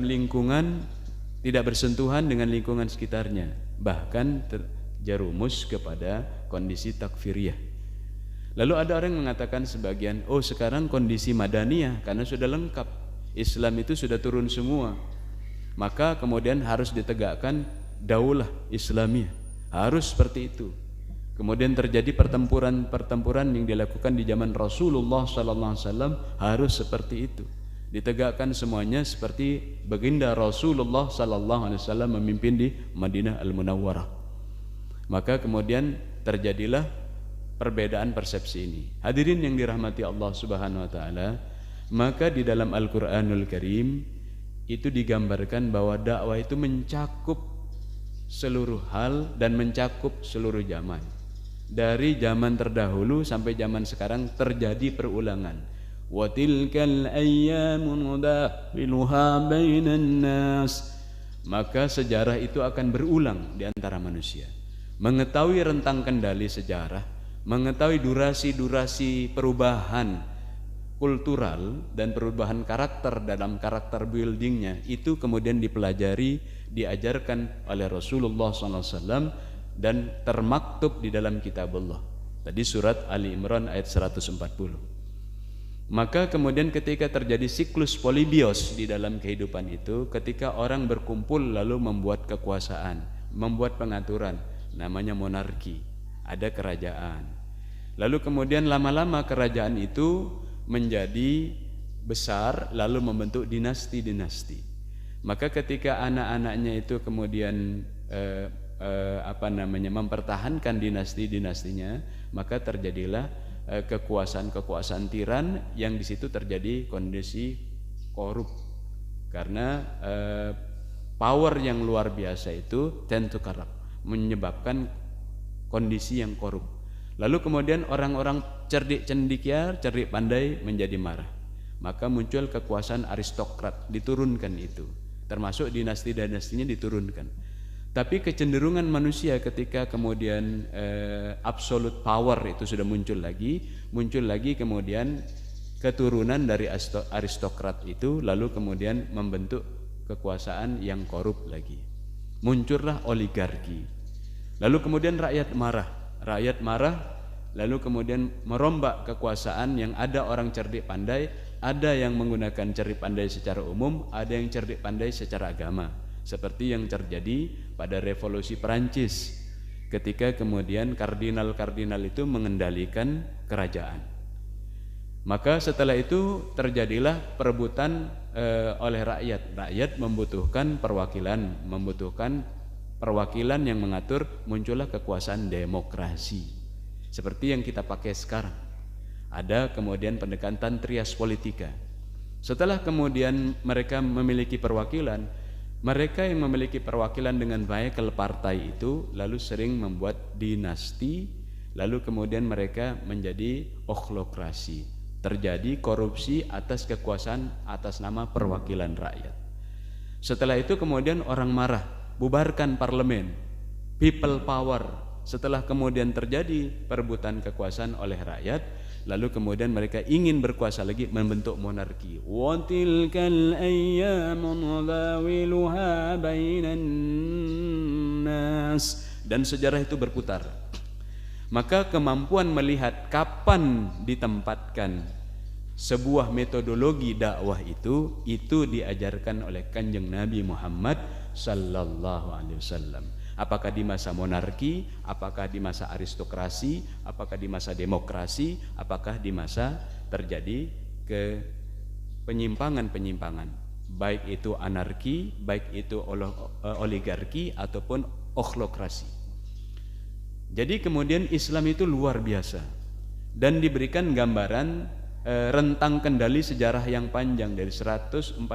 lingkungan tidak bersentuhan dengan lingkungan sekitarnya, bahkan terjerumus kepada kondisi takfiriyah. Lalu ada orang yang mengatakan sebagian, oh sekarang kondisi madaniyah karena sudah lengkap, Islam itu sudah turun semua, maka kemudian harus ditegakkan daulah Islamiyah, harus seperti itu. Kemudian terjadi pertempuran yang dilakukan di zaman Rasulullah SAW, harus seperti itu, ditegakkan semuanya seperti baginda Rasulullah SAW memimpin di Madinah Al-Munawwarah. Maka kemudian terjadilah perbedaan persepsi ini. Hadirin yang dirahmati Allah Subhanahu wa taala, maka di dalam Al-Qur'anul Karim itu digambarkan bahwa dakwah itu mencakup seluruh hal dan mencakup seluruh zaman. Dari zaman terdahulu sampai zaman sekarang terjadi perulangan. Wa tilkal ayyamu nudawiluha bainan nas. Maka sejarah itu akan berulang di antara manusia. Mengetahui rentang kendali sejarah, mengetahui durasi-durasi perubahan kultural dan perubahan karakter dalam karakter buildingnya, itu kemudian dipelajari, diajarkan oleh Rasulullah SAW dan termaktub di dalam kitab Allah. Tadi surat Ali Imran ayat 140. Maka kemudian ketika terjadi siklus polibios di dalam kehidupan itu, ketika orang berkumpul lalu membuat kekuasaan, membuat pengaturan, namanya monarki, ada kerajaan. Lalu kemudian lama-lama kerajaan itu menjadi besar lalu membentuk dinasti-dinasti. Maka ketika anak-anaknya itu kemudian mempertahankan dinasti-dinastinya, maka terjadilah kekuasaan-kekuasaan tiran yang di situ terjadi kondisi korup. Karena power yang luar biasa itu tend to corrupt, menyebabkan kondisi yang korup. Lalu kemudian orang-orang cerdik cendekia, cerdik pandai menjadi marah. Maka muncul kekuasaan aristokrat, diturunkan itu. Termasuk dinasti-dinastinya diturunkan. Tapi kecenderungan manusia ketika kemudian absolute power itu sudah muncul lagi kemudian keturunan dari aristokrat itu lalu kemudian membentuk kekuasaan yang korup lagi. Muncullah oligarki. Lalu kemudian rakyat marah, lalu kemudian merombak kekuasaan yang ada orang cerdik pandai, ada yang menggunakan cerdik pandai secara umum, ada yang cerdik pandai secara agama. Seperti yang terjadi pada revolusi Perancis ketika kemudian kardinal-kardinal itu mengendalikan kerajaan. Maka setelah itu terjadilah perebutan oleh rakyat. Rakyat membutuhkan perwakilan yang mengatur, muncullah kekuasaan demokrasi. Seperti yang kita pakai sekarang. Ada kemudian pendekatan trias politika. Setelah kemudian mereka memiliki perwakilan, mereka yang memiliki perwakilan dengan vehikel partai itu lalu sering membuat dinasti, lalu kemudian mereka menjadi okhlokrasi. Terjadi korupsi atas kekuasaan atas nama perwakilan rakyat. Setelah itu kemudian orang marah, bubarkan parlemen, people power. Setelah kemudian terjadi perebutan kekuasaan oleh rakyat, lalu kemudian mereka ingin berkuasa lagi, membentuk monarki. Wa tilkal ayyamu nudawiluha bainan nas. Dan sejarah itu berputar. Maka kemampuan melihat kapan ditempatkan sebuah metodologi dakwah itu diajarkan oleh Kanjeng Nabi Muhammad sallallahu alaihi wasallam. Apakah di masa monarki, apakah di masa aristokrasi, apakah di masa demokrasi, apakah di masa terjadi ke penyimpangan-penyimpangan, baik itu anarki, baik itu oligarki ataupun okhlokrasi. Jadi kemudian Islam itu luar biasa dan diberikan gambaran rentang kendali sejarah yang panjang dari 148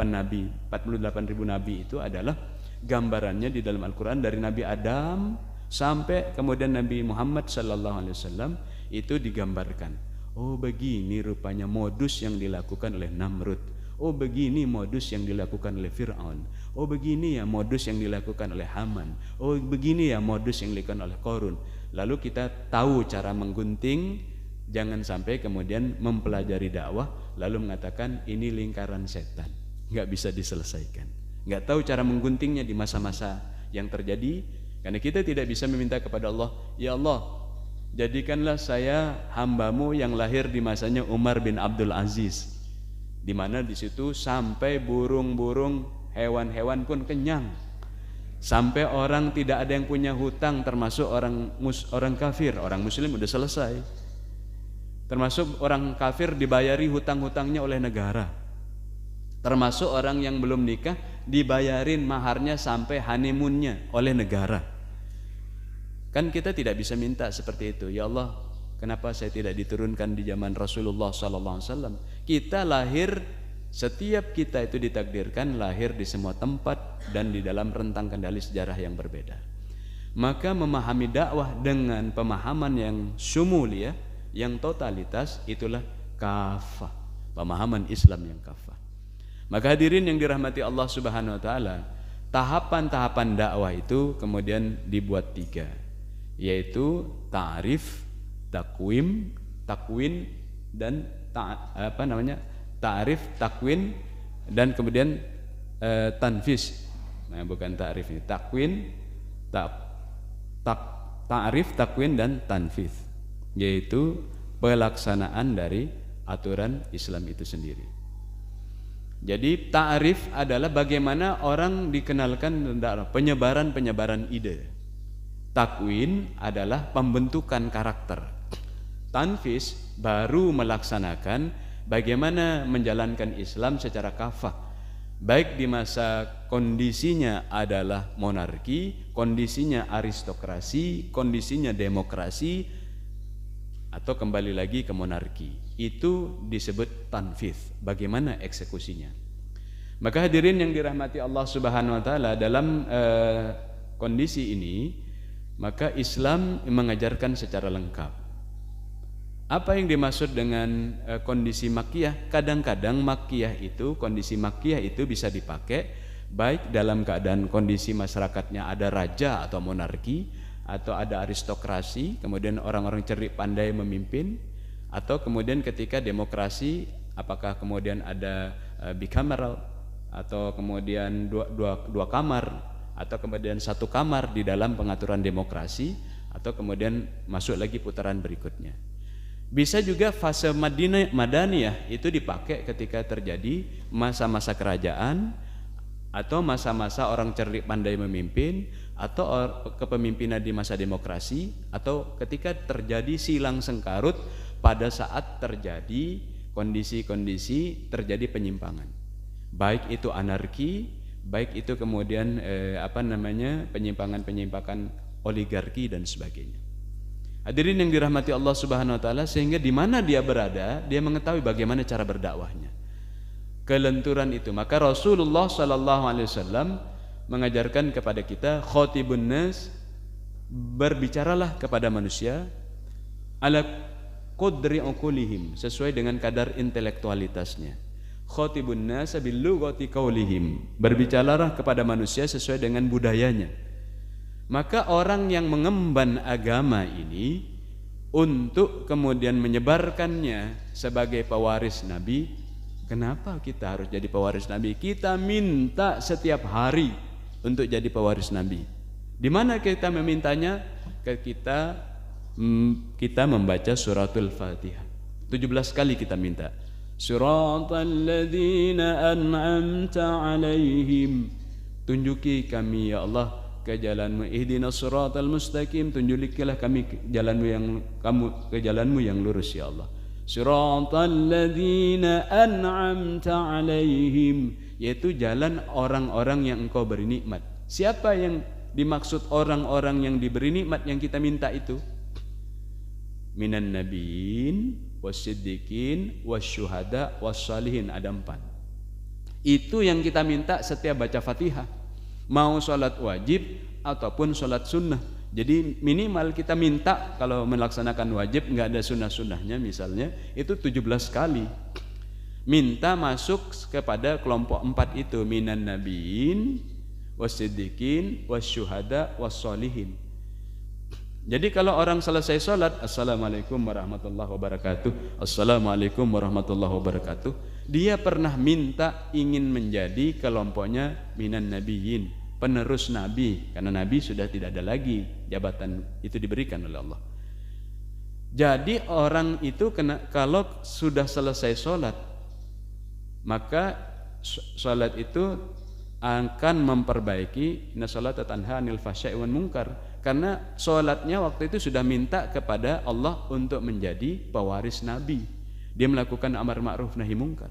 nabi, 48.000 nabi itu adalah gambarannya di dalam Al-Quran dari Nabi Adam sampai kemudian Nabi Muhammad SAW itu digambarkan. Oh begini rupanya modus yang dilakukan oleh Namrud. Oh begini modus yang dilakukan oleh Fir'aun. Oh begini ya modus yang dilakukan oleh Haman. Oh begini ya modus yang dilakukan oleh Qarun. Lalu kita tahu cara menggunting. Jangan sampai kemudian mempelajari dakwah lalu mengatakan ini lingkaran setan. nggak bisa diselesaikan. Nggak tahu cara mengguntingnya di masa-masa yang terjadi, karena kita tidak bisa meminta kepada Allah, ya Allah, jadikanlah saya hambamu yang lahir di masanya Umar bin Abdul Aziz, di mana di situ sampai burung-burung, hewan-hewan pun kenyang, sampai orang tidak ada yang punya hutang, termasuk orang kafir. Orang muslim udah selesai, termasuk orang kafir dibayari hutang-hutangnya oleh negara, termasuk orang yang belum nikah dibayarin maharnya sampai honeymoonnya oleh negara. Kan kita tidak bisa minta seperti itu. Ya Allah, kenapa saya tidak diturunkan di zaman Rasulullah SAW? Kita lahir, setiap kita itu ditakdirkan lahir di semua tempat dan di dalam rentang kendali sejarah yang berbeda. Maka memahami dakwah dengan pemahaman yang syumuliyah, yang totalitas, itulah kafah, pemahaman Islam yang kafah. Maka hadirin yang dirahmati Allah Subhanahu wa taala, tahapan-tahapan dakwah itu kemudian dibuat 3, yaitu ta'rif, takwin, dan ta'rif, takwin, dan kemudian tanfis. Nah, bukan ta'rif ini, takwin, ta'rif, takwin, dan tanfis, yaitu pelaksanaan dari aturan Islam itu sendiri. Jadi ta'rif adalah bagaimana orang dikenalkan penyebaran ide. Takwin adalah pembentukan karakter. Tanfis baru melaksanakan bagaimana menjalankan Islam secara kafah, baik di masa kondisinya adalah monarki, kondisinya aristokrasi, kondisinya demokrasi, atau kembali lagi ke monarki. Itu disebut tanfidz, bagaimana eksekusinya. Maka hadirin yang dirahmati Allah Subhanahu wa taala, dalam kondisi ini maka Islam mengajarkan secara lengkap. Apa yang dimaksud dengan kondisi makkiyah? Kadang-kadang makkiyah itu, kondisi makkiyah itu bisa dipakai baik dalam keadaan kondisi masyarakatnya ada raja atau monarki, atau ada aristokrasi, kemudian orang-orang cerdik pandai memimpin, atau kemudian ketika demokrasi, apakah kemudian ada bicameral, atau kemudian dua kamar, atau kemudian 1 kamar di dalam pengaturan demokrasi, atau kemudian masuk lagi putaran berikutnya. Bisa juga fase madaniyah itu dipakai ketika terjadi masa-masa kerajaan, atau masa-masa orang cerdik pandai memimpin, atau kepemimpinan di masa demokrasi, atau ketika terjadi silang sengkarut pada saat terjadi kondisi-kondisi terjadi penyimpangan, baik itu anarki, baik itu kemudian penyimpangan oligarki dan sebagainya. Hadirin yang dirahmati Allah Subhanahu wa taala, sehingga di mana dia berada, dia mengetahui bagaimana cara berdakwahnya. Kelenturan itu, maka Rasulullah sallallahu alaihi wasallam mengajarkan kepada kita, khatibun nas, berbicaralah kepada manusia ala qadri uqulihim, sesuai dengan kadar intelektualitasnya. Khatibun nas bil lughati qaulihim, berbicaralah kepada manusia sesuai dengan budayanya. Maka orang yang mengemban agama ini untuk kemudian menyebarkannya sebagai pewaris Nabi, kenapa kita harus jadi pewaris Nabi? Kita minta setiap hari untuk jadi pewaris Nabi. Di mana kita memintanya? Kita membaca suratul Fatihah 17 kali kita minta. Suratal ladzina an'amta alaihim, tunjuki kami ya Allah ke jalanmu, ihdinas siratal mustaqim, tunjukilah kami ke jalanmu yang lurus ya Allah. Siratal ladzina an'amta alaihim, yaitu jalan orang-orang yang engkau beri nikmat. Siapa yang dimaksud orang-orang yang diberi nikmat yang kita minta itu? Minan nabiyyin wasiddiqin wasyuhada wassalihin, ada 4. Itu yang kita minta setiap baca Fatihah, mau sholat wajib ataupun sholat sunnah. Jadi minimal kita minta, kalau melaksanakan wajib nggak ada sunnah-sunnahnya misalnya, itu 17 kali minta masuk kepada kelompok 4 itu, minan nabiyyin wasiddiqin wasyuhada wassalihin. Jadi kalau orang selesai sholat, assalamualaikum warahmatullahi wabarakatuh, assalamualaikum warahmatullahi wabarakatuh, Dia pernah minta ingin menjadi kelompoknya minan nabiyyin, penerus nabi, karena nabi sudah tidak ada lagi, jabatan itu diberikan oleh Allah. Jadi orang itu kalau sudah selesai sholat, maka sholat itu akan memperbaiki inna sholata tanha 'anil fahsya'i wan munkar, karena sholatnya waktu itu sudah minta kepada Allah untuk menjadi pewaris nabi. Dia melakukan amar ma'ruf nahi munkar.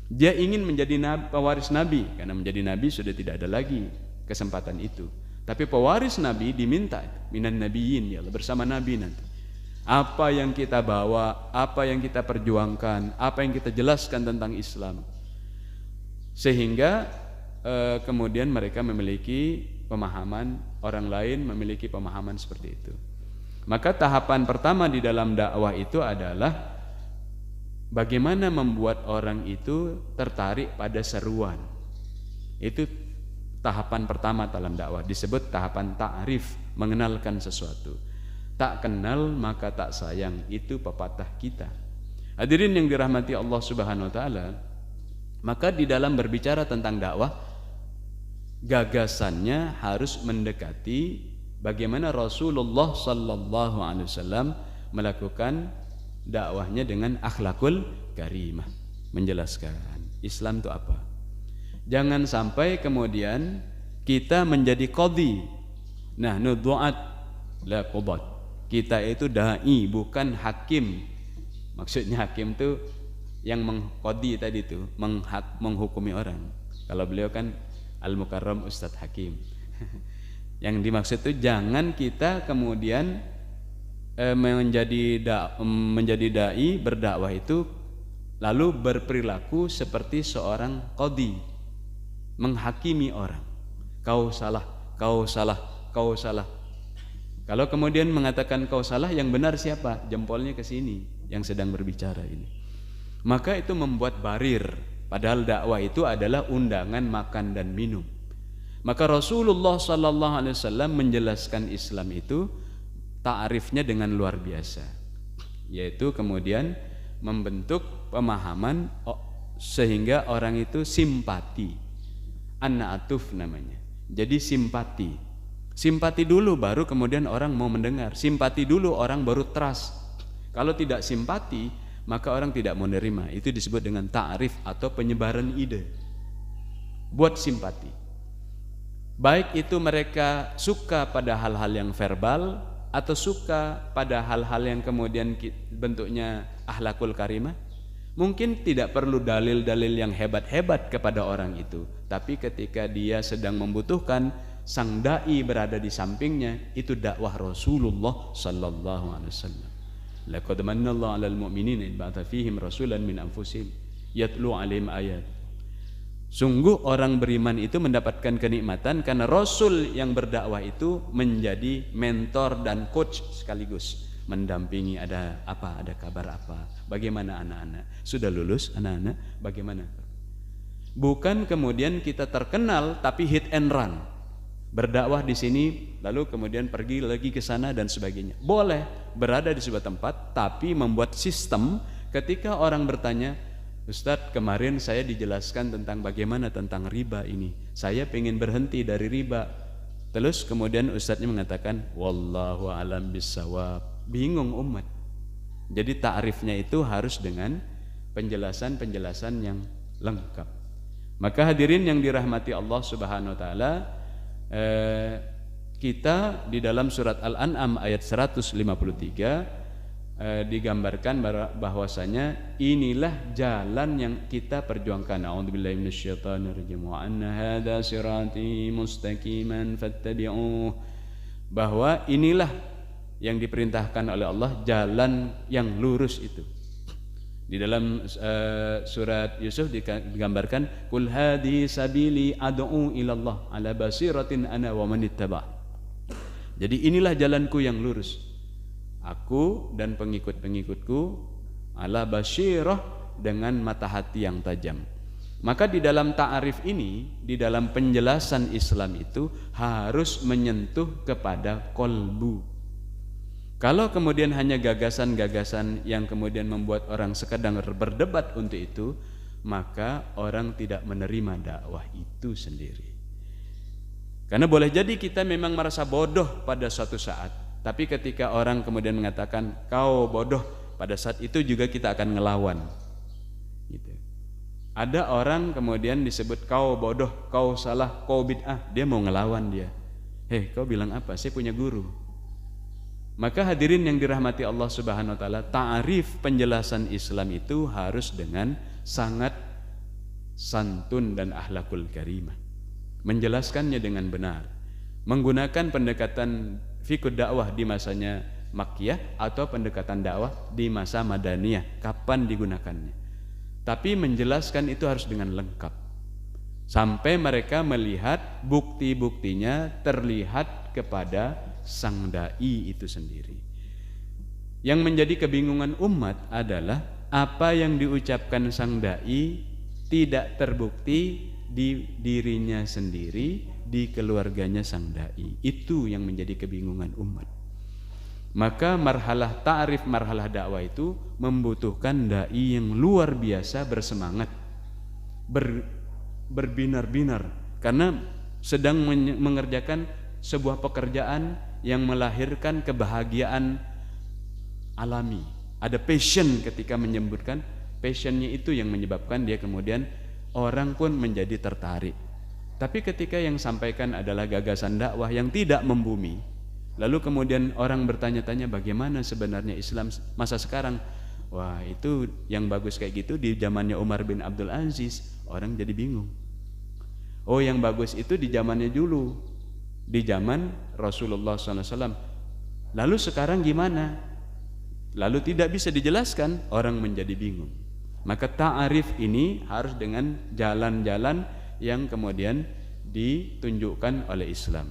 Dia ingin menjadi pewaris nabi, karena menjadi nabi sudah tidak ada lagi kesempatan itu. Tapi pewaris nabi diminta minan nabiyyin, ya Allah, bersama nabi nanti. Apa yang kita bawa, apa yang kita perjuangkan, apa yang kita jelaskan tentang Islam, sehingga kemudian mereka memiliki pemahaman, orang lain memiliki pemahaman seperti itu. Maka tahapan pertama di dalam dakwah itu adalah bagaimana membuat orang itu tertarik pada seruan. Itu tahapan pertama dalam dakwah, disebut tahapan ta'rif, mengenalkan sesuatu. Tak kenal maka tak sayang, itu pepatah kita. Hadirin yang dirahmati Allah Subhanahu wa taala, maka di dalam berbicara tentang dakwah, gagasannya harus mendekati bagaimana Rasulullah sallallahu alaihi wasallam melakukan dakwahnya dengan akhlakul karimah, menjelaskan Islam itu apa. Jangan sampai kemudian kita menjadi qadhi. Nah, nudu'at la qudat. Kita itu dai, bukan hakim. Maksudnya hakim itu yang mengqadhi tadi itu, menghukumi orang. Kalau beliau kan Al-Mukarram Ustadz Hakim. Yang dimaksud itu jangan kita kemudian menjadi dai, berdakwah itu lalu berperilaku seperti seorang qadhi, menghakimi orang. Kau salah, kau salah, kau salah. Kalau kemudian mengatakan kau salah, yang benar siapa? Jempolnya ke sini yang sedang berbicara ini. Maka itu membuat barir, padahal dakwah itu adalah undangan makan dan minum. Maka Rasulullah sallallahu alaihi wasallam menjelaskan Islam itu ta'rifnya dengan luar biasa, yaitu kemudian membentuk pemahaman sehingga orang itu simpati. An-na'atuf namanya. Jadi simpati. Simpati dulu baru kemudian orang mau mendengar. Simpati dulu orang baru trust. Kalau tidak simpati, maka orang tidak mau menerima. Itu disebut dengan ta'rif atau penyebaran ide. Buat simpati. Baik itu mereka suka pada hal-hal yang verbal atau suka pada hal-hal yang kemudian bentuknya akhlakul karimah. Mungkin tidak perlu dalil-dalil yang hebat-hebat kepada orang itu, tapi ketika dia sedang membutuhkan, sang dai berada di sampingnya, itu dakwah Rasulullah sallallahu alaihi wasallam. Laqad manallahu 'alal mu'minina id ba'atha fihim rasulan min anfusihim yatlu 'alaihim ayat. Sungguh orang beriman itu mendapatkan kenikmatan karena Rasul yang berdakwah itu menjadi mentor dan coach sekaligus, mendampingi. Ada apa, ada kabar apa, bagaimana anak-anak, sudah lulus anak-anak, bagaimana. Bukan kemudian kita terkenal tapi hit and run, berdakwah di sini lalu kemudian pergi lagi ke sana dan sebagainya. Boleh berada di sebuah tempat tapi membuat sistem. Ketika orang bertanya, Ustadz, kemarin saya dijelaskan tentang bagaimana tentang riba ini, saya pengen berhenti dari riba. Terus kemudian Ustadznya mengatakan wallahu alam bissawab. Bingung umat. Jadi ta'rifnya itu harus dengan penjelasan-penjelasan yang lengkap. Maka hadirin yang dirahmati Allah Subhanahu wa taala, kita di dalam surat Al-An'am ayat 153 digambarkan bahwasanya inilah jalan yang kita perjuangkan. A'udzubillahi minasyaitonirrajim wa anna hadza sirati mustaqiman fattabi'uh. Bahwa inilah yang diperintahkan oleh Allah, jalan yang lurus itu. Di dalam surat Yusuf digambarkan kul hadhi sabili ad'u ilallah ala basiratin ana wa man ittaba'. Jadi inilah jalanku yang lurus, aku dan pengikut-pengikutku ala basirah, dengan mata hati yang tajam. Maka di dalam ta'arif ini, di dalam penjelasan Islam itu harus menyentuh kepada kolbu. Kalau kemudian hanya gagasan-gagasan yang kemudian membuat orang sekadar berdebat untuk itu, maka orang tidak menerima dakwah itu sendiri. Karena boleh jadi kita memang merasa bodoh pada suatu saat, tapi ketika orang kemudian mengatakan kau bodoh, pada saat itu juga kita akan ngelawan. Gitu. Ada orang kemudian disebut kau bodoh, kau salah, kau bid'ah, dia mau ngelawan dia. Kau bilang apa? Saya punya guru. Maka hadirin yang dirahmati Allah Subhanahu wa taala, ta'rif penjelasan Islam itu harus dengan sangat santun dan akhlakul karimah. Menjelaskannya dengan benar, menggunakan pendekatan fiqh dakwah di masanya Makkiyah atau pendekatan dakwah di masa Madaniyah, kapan digunakannya. Tapi menjelaskan itu harus dengan lengkap, sampai mereka melihat bukti-buktinya terlihat kepada sang dai itu sendiri. Yang menjadi kebingungan umat adalah apa yang diucapkan sang dai tidak terbukti di dirinya sendiri, di keluarganya sang dai. Itu yang menjadi kebingungan umat. Maka marhalah ta'rif, marhalah dakwah itu membutuhkan dai yang luar biasa bersemangat, berbinar-binar, karena sedang mengerjakan sebuah pekerjaan yang melahirkan kebahagiaan alami. Ada passion ketika menyebutkan, passionnya itu yang menyebabkan dia kemudian orang pun menjadi tertarik. Tapi ketika yang sampaikan adalah gagasan dakwah yang tidak membumi, lalu kemudian orang bertanya-tanya bagaimana sebenarnya Islam masa sekarang. Wah, itu yang bagus kayak gitu di zamannya Umar bin Abdul Aziz, orang jadi bingung. Oh, yang bagus itu di zamannya dulu, di zaman Rasulullah SAW. Lalu sekarang gimana? Lalu tidak bisa dijelaskan, orang menjadi bingung. Maka ta'arif ini harus dengan jalan-jalan yang kemudian ditunjukkan oleh Islam.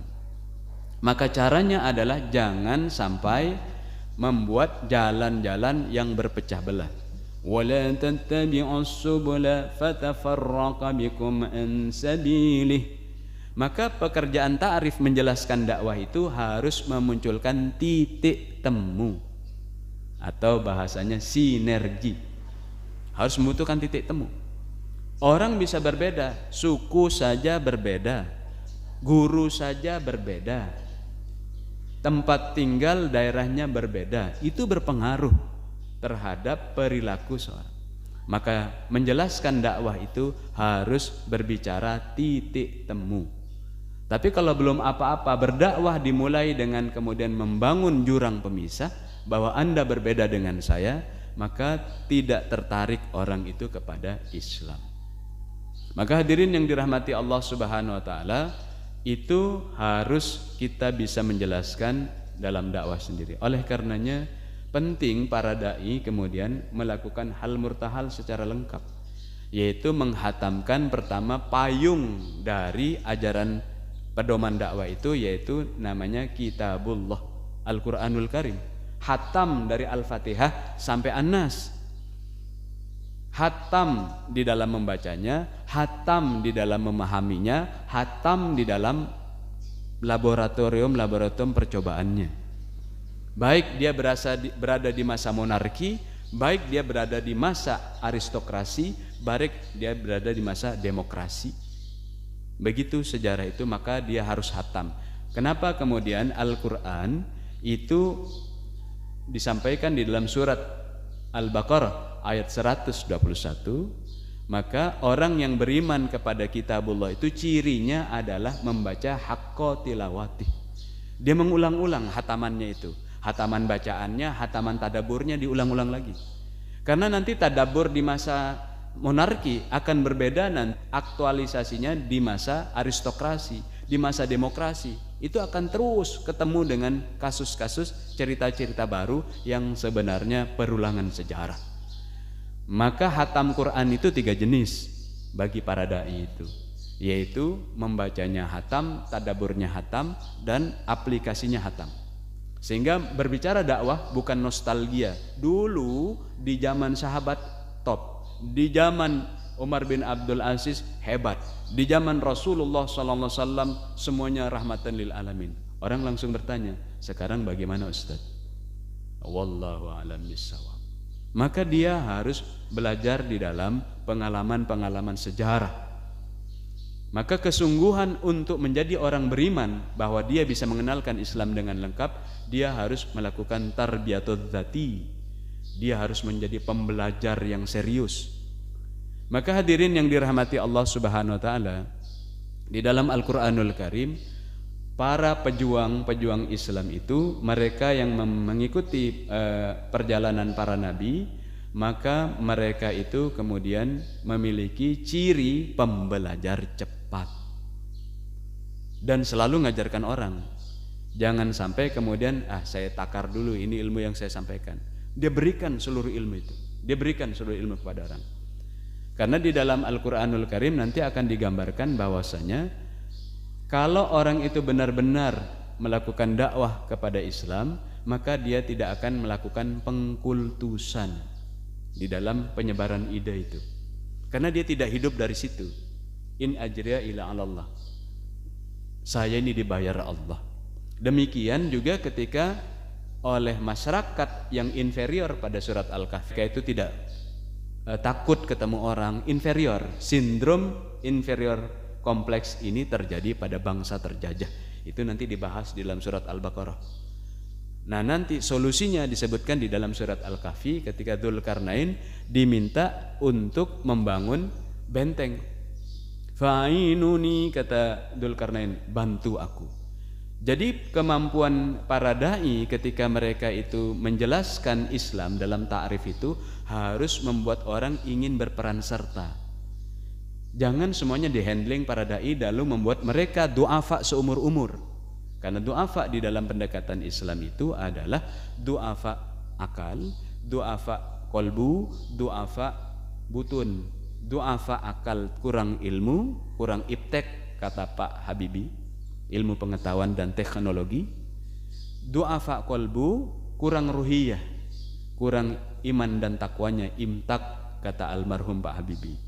Maka caranya adalah jangan sampai membuat jalan-jalan yang berpecah belah. وَلَا تَتَّبِعُوا السُّبُلَ فَتَفَرَّقَ بِكُمْ عَنْ سَبِيلِهِ. Maka pekerjaan ta'rif menjelaskan dakwah itu harus memunculkan titik temu, atau bahasanya sinergi. Harus membutuhkan titik temu. Orang bisa berbeda, suku saja berbeda, guru saja berbeda, tempat tinggal daerahnya berbeda. Itu berpengaruh terhadap perilaku seorang. Maka menjelaskan dakwah itu harus berbicara titik temu. Tapi kalau belum apa-apa, berdakwah dimulai dengan kemudian membangun jurang pemisah bahwa Anda berbeda dengan saya, maka tidak tertarik orang itu kepada Islam. Maka hadirin yang dirahmati Allah Subhanahu wa taala, itu harus kita bisa menjelaskan dalam dakwah sendiri. Oleh karenanya penting para dai kemudian melakukan hal murtahal secara lengkap, yaitu menghatamkan pertama payung dari ajaran pedoman dakwah itu, yaitu namanya Kitabullah, Al-Quranul Karim. Hatam dari Al-Fatihah sampai An-Nas. Hatam di dalam membacanya, hatam di dalam memahaminya, hatam di dalam laboratorium percobaannya. Baik dia berada di masa monarki, baik dia berada di masa aristokrasi, baik dia berada di masa demokrasi. Begitu sejarah itu, maka dia harus hatam. Kenapa kemudian Al-Quran itu disampaikan di dalam surat Al-Baqarah ayat 121? Maka orang yang beriman kepada Kitabullah itu cirinya adalah membaca haqqa tilawati. Dia mengulang-ulang hatamannya itu. Hataman bacaannya, hataman tadaburnya diulang-ulang lagi. Karena nanti tadabur di masa monarki akan berbeda nanti aktualisasinya di masa aristokrasi, di masa demokrasi. Itu akan terus ketemu dengan kasus-kasus, cerita-cerita baru yang sebenarnya perulangan sejarah. Maka hatam Quran itu 3 jenis bagi para dai itu, yaitu membacanya hatam, tadaburnya hatam, dan aplikasinya hatam. Sehingga berbicara dakwah bukan nostalgia. Dulu di zaman sahabat top, di zaman Umar bin Abdul Aziz hebat, di zaman Rasulullah SAW semuanya rahmatan lil alamin. Orang langsung bertanya, sekarang bagaimana Ustaz? Wallahu a'lam bishawab. maka dia harus belajar di dalam pengalaman-pengalaman sejarah. Maka kesungguhan untuk menjadi orang beriman bahwa dia bisa mengenalkan Islam dengan lengkap, dia harus melakukan tarbiyatul dzati. Dia harus menjadi pembelajar yang serius. Maka hadirin yang dirahmati Allah Subhanahu wa taala, di dalam Al-Qur'anul Karim, para pejuang-pejuang Islam itu mereka yang mengikuti perjalanan para nabi, maka mereka itu kemudian memiliki ciri pembelajar cepat dan selalu mengajarkan orang. Jangan sampai kemudian saya takar dulu ini ilmu yang saya sampaikan. Dia berikan seluruh ilmu itu. Dia berikan seluruh ilmu kepada orang. Karena di dalam Al-Qur'anul Karim nanti akan digambarkan bahwasanya kalau orang itu benar-benar melakukan dakwah kepada Islam, maka dia tidak akan melakukan pengkultusan di dalam penyebaran ide itu. Karena dia tidak hidup dari situ. In ajriya ila 'alallah. Saya ini dibayar Allah. Demikian juga ketika oleh masyarakat yang inferior pada surat Al-Kahfi itu tidak takut ketemu orang inferior. Sindrom inferior kompleks ini terjadi pada bangsa terjajah. Itu nanti dibahas di dalam surat Al-Baqarah. Nah, nanti solusinya disebutkan di dalam surat Al-Kahfi ketika Dzulkarnain diminta untuk membangun benteng. Fa'inuni, kata Dzulkarnain, bantu aku. Jadi kemampuan para dai ketika mereka itu menjelaskan Islam dalam ta'rif itu harus membuat orang ingin berperan serta. Jangan semuanya dihandling para dai lalu membuat mereka du'afa seumur-umur. Karena du'afa di dalam pendekatan Islam itu adalah du'afa akal, du'afa kolbu, du'afa butun. Du'afa akal kurang ilmu, kurang iptek, kata Pak Habibie, ilmu pengetahuan dan teknologi. Du'afa kolbu kurang ruhiyah, kurang iman dan takwanya, imtak, kata almarhum Pak Habibie,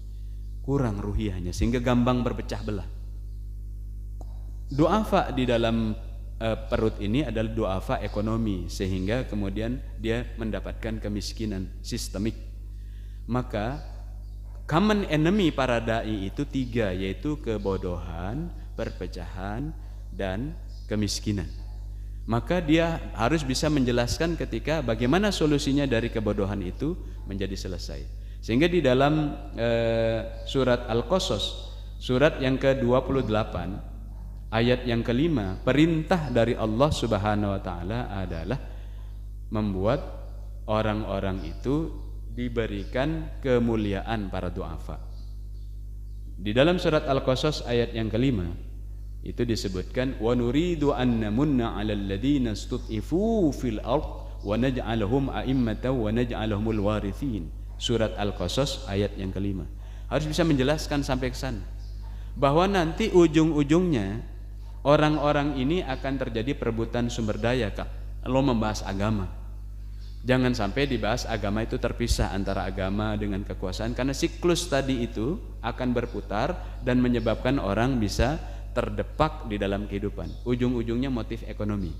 kurang ruhiyahnya sehingga gampang berpecah belah. Du'afa di dalam perut ini adalah du'afa ekonomi, sehingga kemudian dia mendapatkan kemiskinan sistemik. Maka common enemy para dai itu 3, yaitu kebodohan, perpecahan, dan kemiskinan. Maka dia harus bisa menjelaskan ketika bagaimana solusinya dari kebodohan itu menjadi selesai. Sehingga di dalam surat Al-Qasas, surat yang ke-28, ayat yang ke-5, perintah dari Allah Subhanahu wa taala adalah membuat orang-orang itu diberikan kemuliaan para du'afa. Di dalam surat Al-Qasas ayat yang ke-5 itu disebutkan wa nuridu an namunna 'alal ladzina istud'ifu fil ard wa naj'alahum a'immatan wa naj'alahumul warithin. Surat Al-Qasas ayat yang ke-5 harus bisa menjelaskan sampai ke sana bahwa nanti ujung-ujungnya orang-orang ini akan terjadi perebutan sumber daya. Kalau membahas agama, jangan sampai dibahas agama itu terpisah antara agama dengan kekuasaan, karena siklus tadi itu akan berputar dan menyebabkan orang bisa terdepak di dalam kehidupan. Ujung-ujungnya motif ekonomi.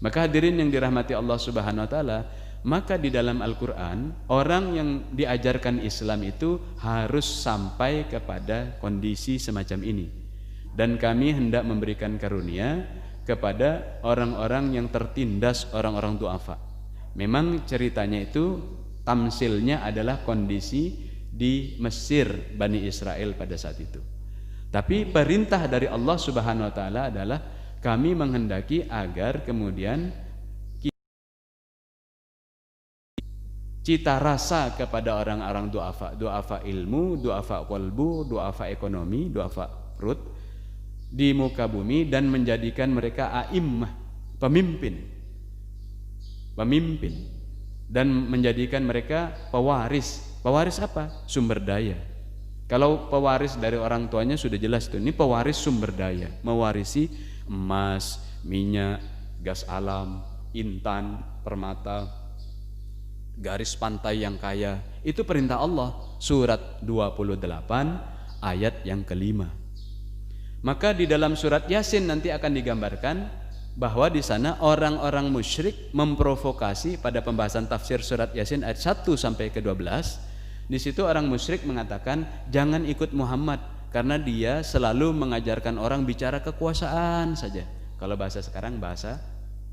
Maka hadirin yang dirahmati Allah Subhanahu wa taala, maka di dalam Al-Qur'an orang yang diajarkan Islam itu harus sampai kepada kondisi semacam ini. Dan kami hendak memberikan karunia kepada orang-orang yang tertindas, orang-orang du'afa. Memang ceritanya itu tamsilnya adalah kondisi di Mesir Bani Israel pada saat itu. Tapi perintah dari Allah Subhanahu wa taala adalah kami menghendaki agar kemudian cita rasa kepada orang-orang du'afa, du'afa ilmu, du'afa qalbu, du'afa ekonomi, du'afa perut di muka bumi, dan menjadikan mereka a'immah, pemimpin, dan menjadikan mereka pewaris. Pewaris apa? Sumber daya. Kalau pewaris dari orang tuanya sudah jelas tuh, ini pewaris sumber daya, mewarisi emas, minyak, gas alam, intan, permata, garis pantai yang kaya. Itu perintah Allah, surat 28 ayat yang ke-5. Maka di dalam surat Yasin nanti akan digambarkan bahwa di sana orang-orang musyrik memprovokasi pada pembahasan tafsir surat Yasin ayat 1 sampai ke 12. Di situ orang musyrik mengatakan jangan ikut Muhammad karena dia selalu mengajarkan orang bicara kekuasaan saja. Kalau bahasa sekarang bahasa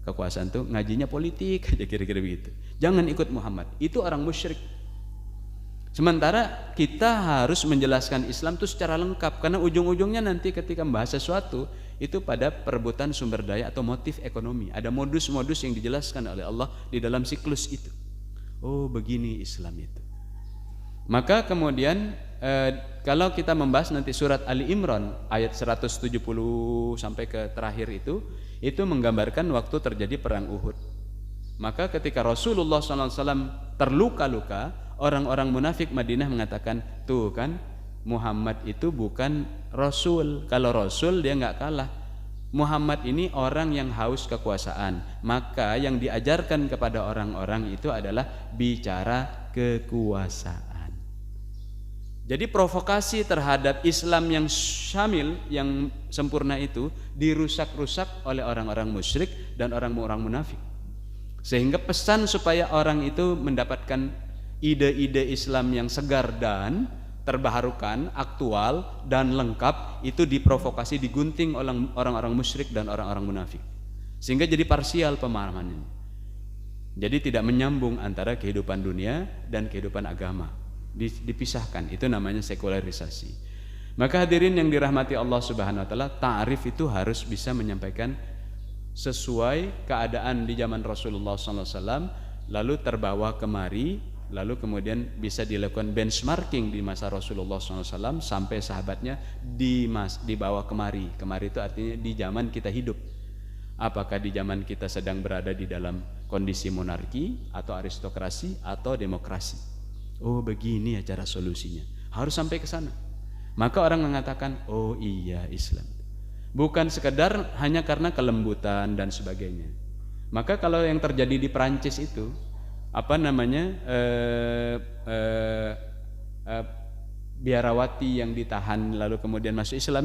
kekuasaan tuh ngajinya politik aja kira-kira begitu. Jangan ikut Muhammad. Itu orang musyrik. Sementara kita harus menjelaskan Islam itu secara lengkap karena ujung-ujungnya nanti ketika membahas sesuatu itu pada perebutan sumber daya atau motif ekonomi. Ada modus-modus yang dijelaskan oleh Allah di dalam siklus itu. Oh, begini Islam itu. Maka kemudian kalau kita membahas nanti surat Ali Imran ayat 170 sampai ke terakhir itu menggambarkan waktu terjadi perang Uhud. Maka ketika Rasulullah SAW terluka-luka, orang-orang munafik Madinah mengatakan, tuh kan Muhammad itu bukan Rasul. Kalau Rasul dia nggak kalah. Muhammad ini orang yang haus kekuasaan. Maka yang diajarkan kepada orang-orang itu adalah bicara kekuasaan. Jadi provokasi terhadap Islam yang syamil, yang sempurna itu dirusak-rusak oleh orang-orang musyrik dan orang-orang munafik. Sehingga pesan supaya orang itu mendapatkan ide-ide Islam yang segar dan terbaharukan, aktual dan lengkap itu diprovokasi, digunting oleh orang-orang musyrik dan orang-orang munafik. Sehingga jadi parsial pemahamannya. Jadi tidak menyambung antara kehidupan dunia dan kehidupan agama. Dipisahkan, itu namanya sekularisasi. Maka hadirin yang dirahmati Allah Subhanahu wa taala, ta'rif itu harus bisa menyampaikan sesuai keadaan di zaman Rasulullah SAW, lalu terbawa kemari, lalu kemudian bisa dilakukan benchmarking di masa Rasulullah SAW sampai sahabatnya dibawa kemari. Kemari itu artinya di zaman kita hidup. Apakah di zaman kita sedang berada di dalam kondisi monarki atau aristokrasi atau demokrasi? Oh, begini ya cara solusinya. Harus sampai ke sana. Maka orang mengatakan, oh iya Islam. Bukan sekedar hanya karena kelembutan dan sebagainya. Maka kalau yang terjadi di Perancis itu, biarawati yang ditahan lalu kemudian masuk Islam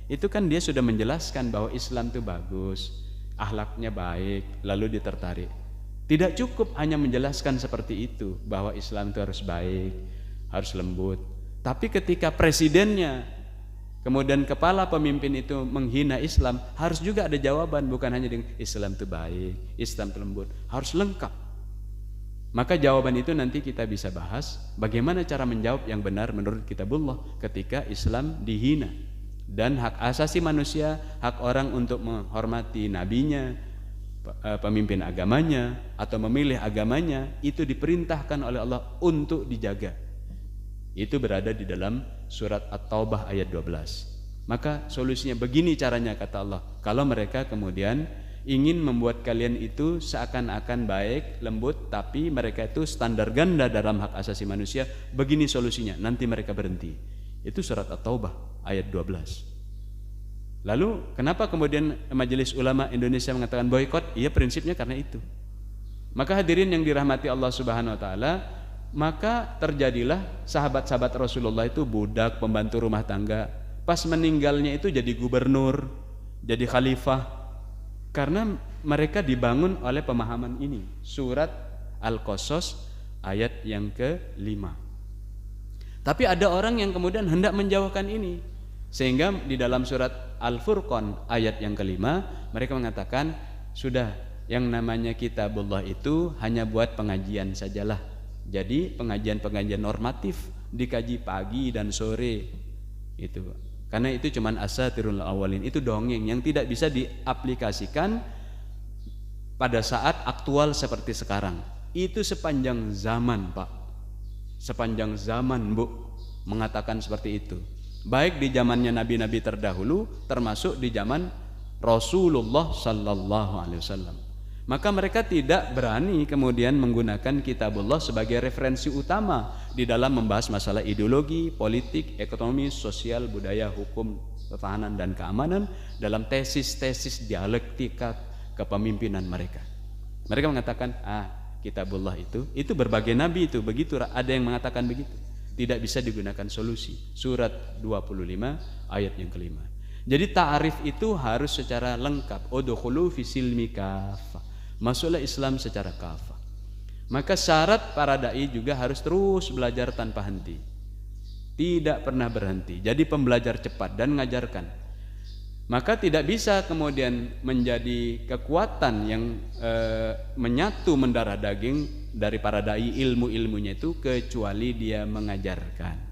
itu kan dia sudah menjelaskan bahwa Islam itu bagus, akhlaknya baik, lalu dia tertarik. Tidak cukup hanya menjelaskan seperti itu bahwa Islam itu harus baik, harus lembut. Tapi ketika presidennya, kemudian kepala pemimpin itu menghina Islam, harus juga ada jawaban, bukan hanya dengan Islam itu baik, Islam itu lembut, harus lengkap. Maka jawaban itu nanti kita bisa bahas bagaimana cara menjawab yang benar menurut kitabullah ketika Islam dihina. Dan hak asasi manusia, hak orang untuk menghormati nabinya, pemimpin agamanya atau memilih agamanya itu diperintahkan oleh Allah untuk dijaga. Itu berada di dalam surat At-Taubah ayat 12. Maka solusinya begini caranya kata Allah. Kalau mereka kemudian ingin membuat kalian itu seakan-akan baik, lembut, tapi mereka itu standar ganda dalam hak asasi manusia, begini solusinya, nanti mereka berhenti. Itu surat At-Taubah ayat 12. Lalu kenapa kemudian Majelis Ulama Indonesia mengatakan boikot? Iya, prinsipnya karena itu. Maka hadirin yang dirahmati Allah Subhanahu wa taala, maka terjadilah sahabat-sahabat Rasulullah itu budak, pembantu rumah tangga. Pas meninggalnya itu jadi gubernur, jadi khalifah. Karena mereka dibangun oleh pemahaman ini. Surat Al-Qasas ayat yang ke-5. Tapi ada orang yang kemudian hendak menjauhkan ini. Sehingga di dalam surat Al-Furqan ayat yang ke-5 mereka mengatakan sudah, yang namanya kitabullah itu hanya buat pengajian sajalah. Jadi pengajian-pengajian normatif dikaji pagi dan sore itu. Karena itu cuman asatirul awalin, itu dongeng yang tidak bisa diaplikasikan pada saat aktual seperti sekarang. Itu sepanjang zaman, Pak. Sepanjang zaman, Bu, mengatakan seperti itu. Baik di zamannya nabi-nabi terdahulu termasuk di zaman Rasulullah sallallahu alaihi wasallam. Maka mereka tidak berani kemudian menggunakan kitabullah sebagai referensi utama di dalam membahas masalah ideologi, politik, ekonomi, sosial, budaya, hukum, pertahanan dan keamanan dalam tesis-tesis dialektika kepemimpinan mereka. Mereka mengatakan, kitabullah itu berbagai nabi itu begitu, ada yang mengatakan begitu. Tidak bisa digunakan solusi. Surat 25 ayat yang ke-5. Jadi ta'arif itu harus secara lengkap. Udkhulu fi silmi kafah. Masuklah Islam secara kafah. Maka syarat para dai juga harus terus belajar tanpa henti. Tidak pernah berhenti. Jadi pembelajar cepat dan mengajarkan. Maka tidak bisa kemudian menjadi kekuatan yang menyatu mendarah daging dari para dai ilmu-ilmunya itu kecuali dia mengajarkan.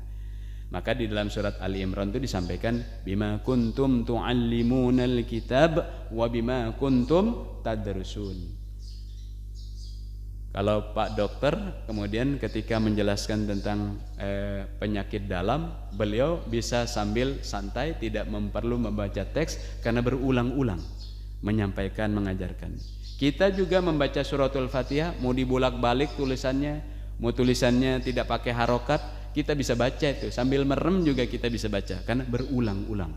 Maka di dalam surat Ali Imran itu disampaikan bima kuntum tu'allimunal kitab wa bima kuntum tadrusun. Kalau Pak Dokter kemudian ketika menjelaskan tentang penyakit dalam, beliau bisa sambil santai, tidak perlu membaca teks karena berulang-ulang menyampaikan, mengajarkan. Kita juga membaca suratul Fatihah, mau dibolak-balik tulisannya, mau tulisannya tidak pakai harokat, kita bisa baca itu, sambil merem juga kita bisa baca karena berulang-ulang.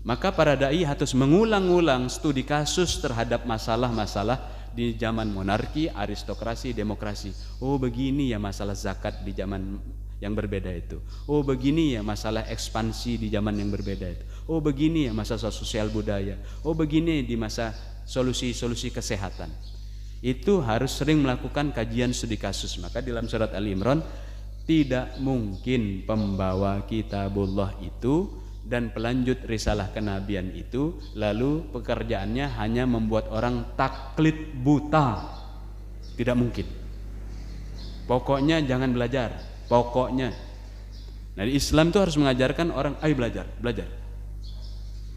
Maka para dai harus mengulang-ulang studi kasus terhadap masalah-masalah di zaman monarki, aristokrasi, demokrasi. Oh begini ya masalah zakat di zaman yang berbeda itu. Oh begini ya masalah ekspansi di zaman yang berbeda itu. Oh begini ya masalah sosial budaya. Oh begini di masa solusi-solusi kesehatan. Itu harus sering melakukan kajian studi kasus. Maka dalam surat Ali Imran, tidak mungkin pembawa kitabullah itu dan pelanjut risalah kenabian itu lalu pekerjaannya hanya membuat orang taklid buta. Tidak mungkin. Pokoknya jangan belajar. Pokoknya. Nah, Islam itu harus mengajarkan orang, ayo belajar, belajar.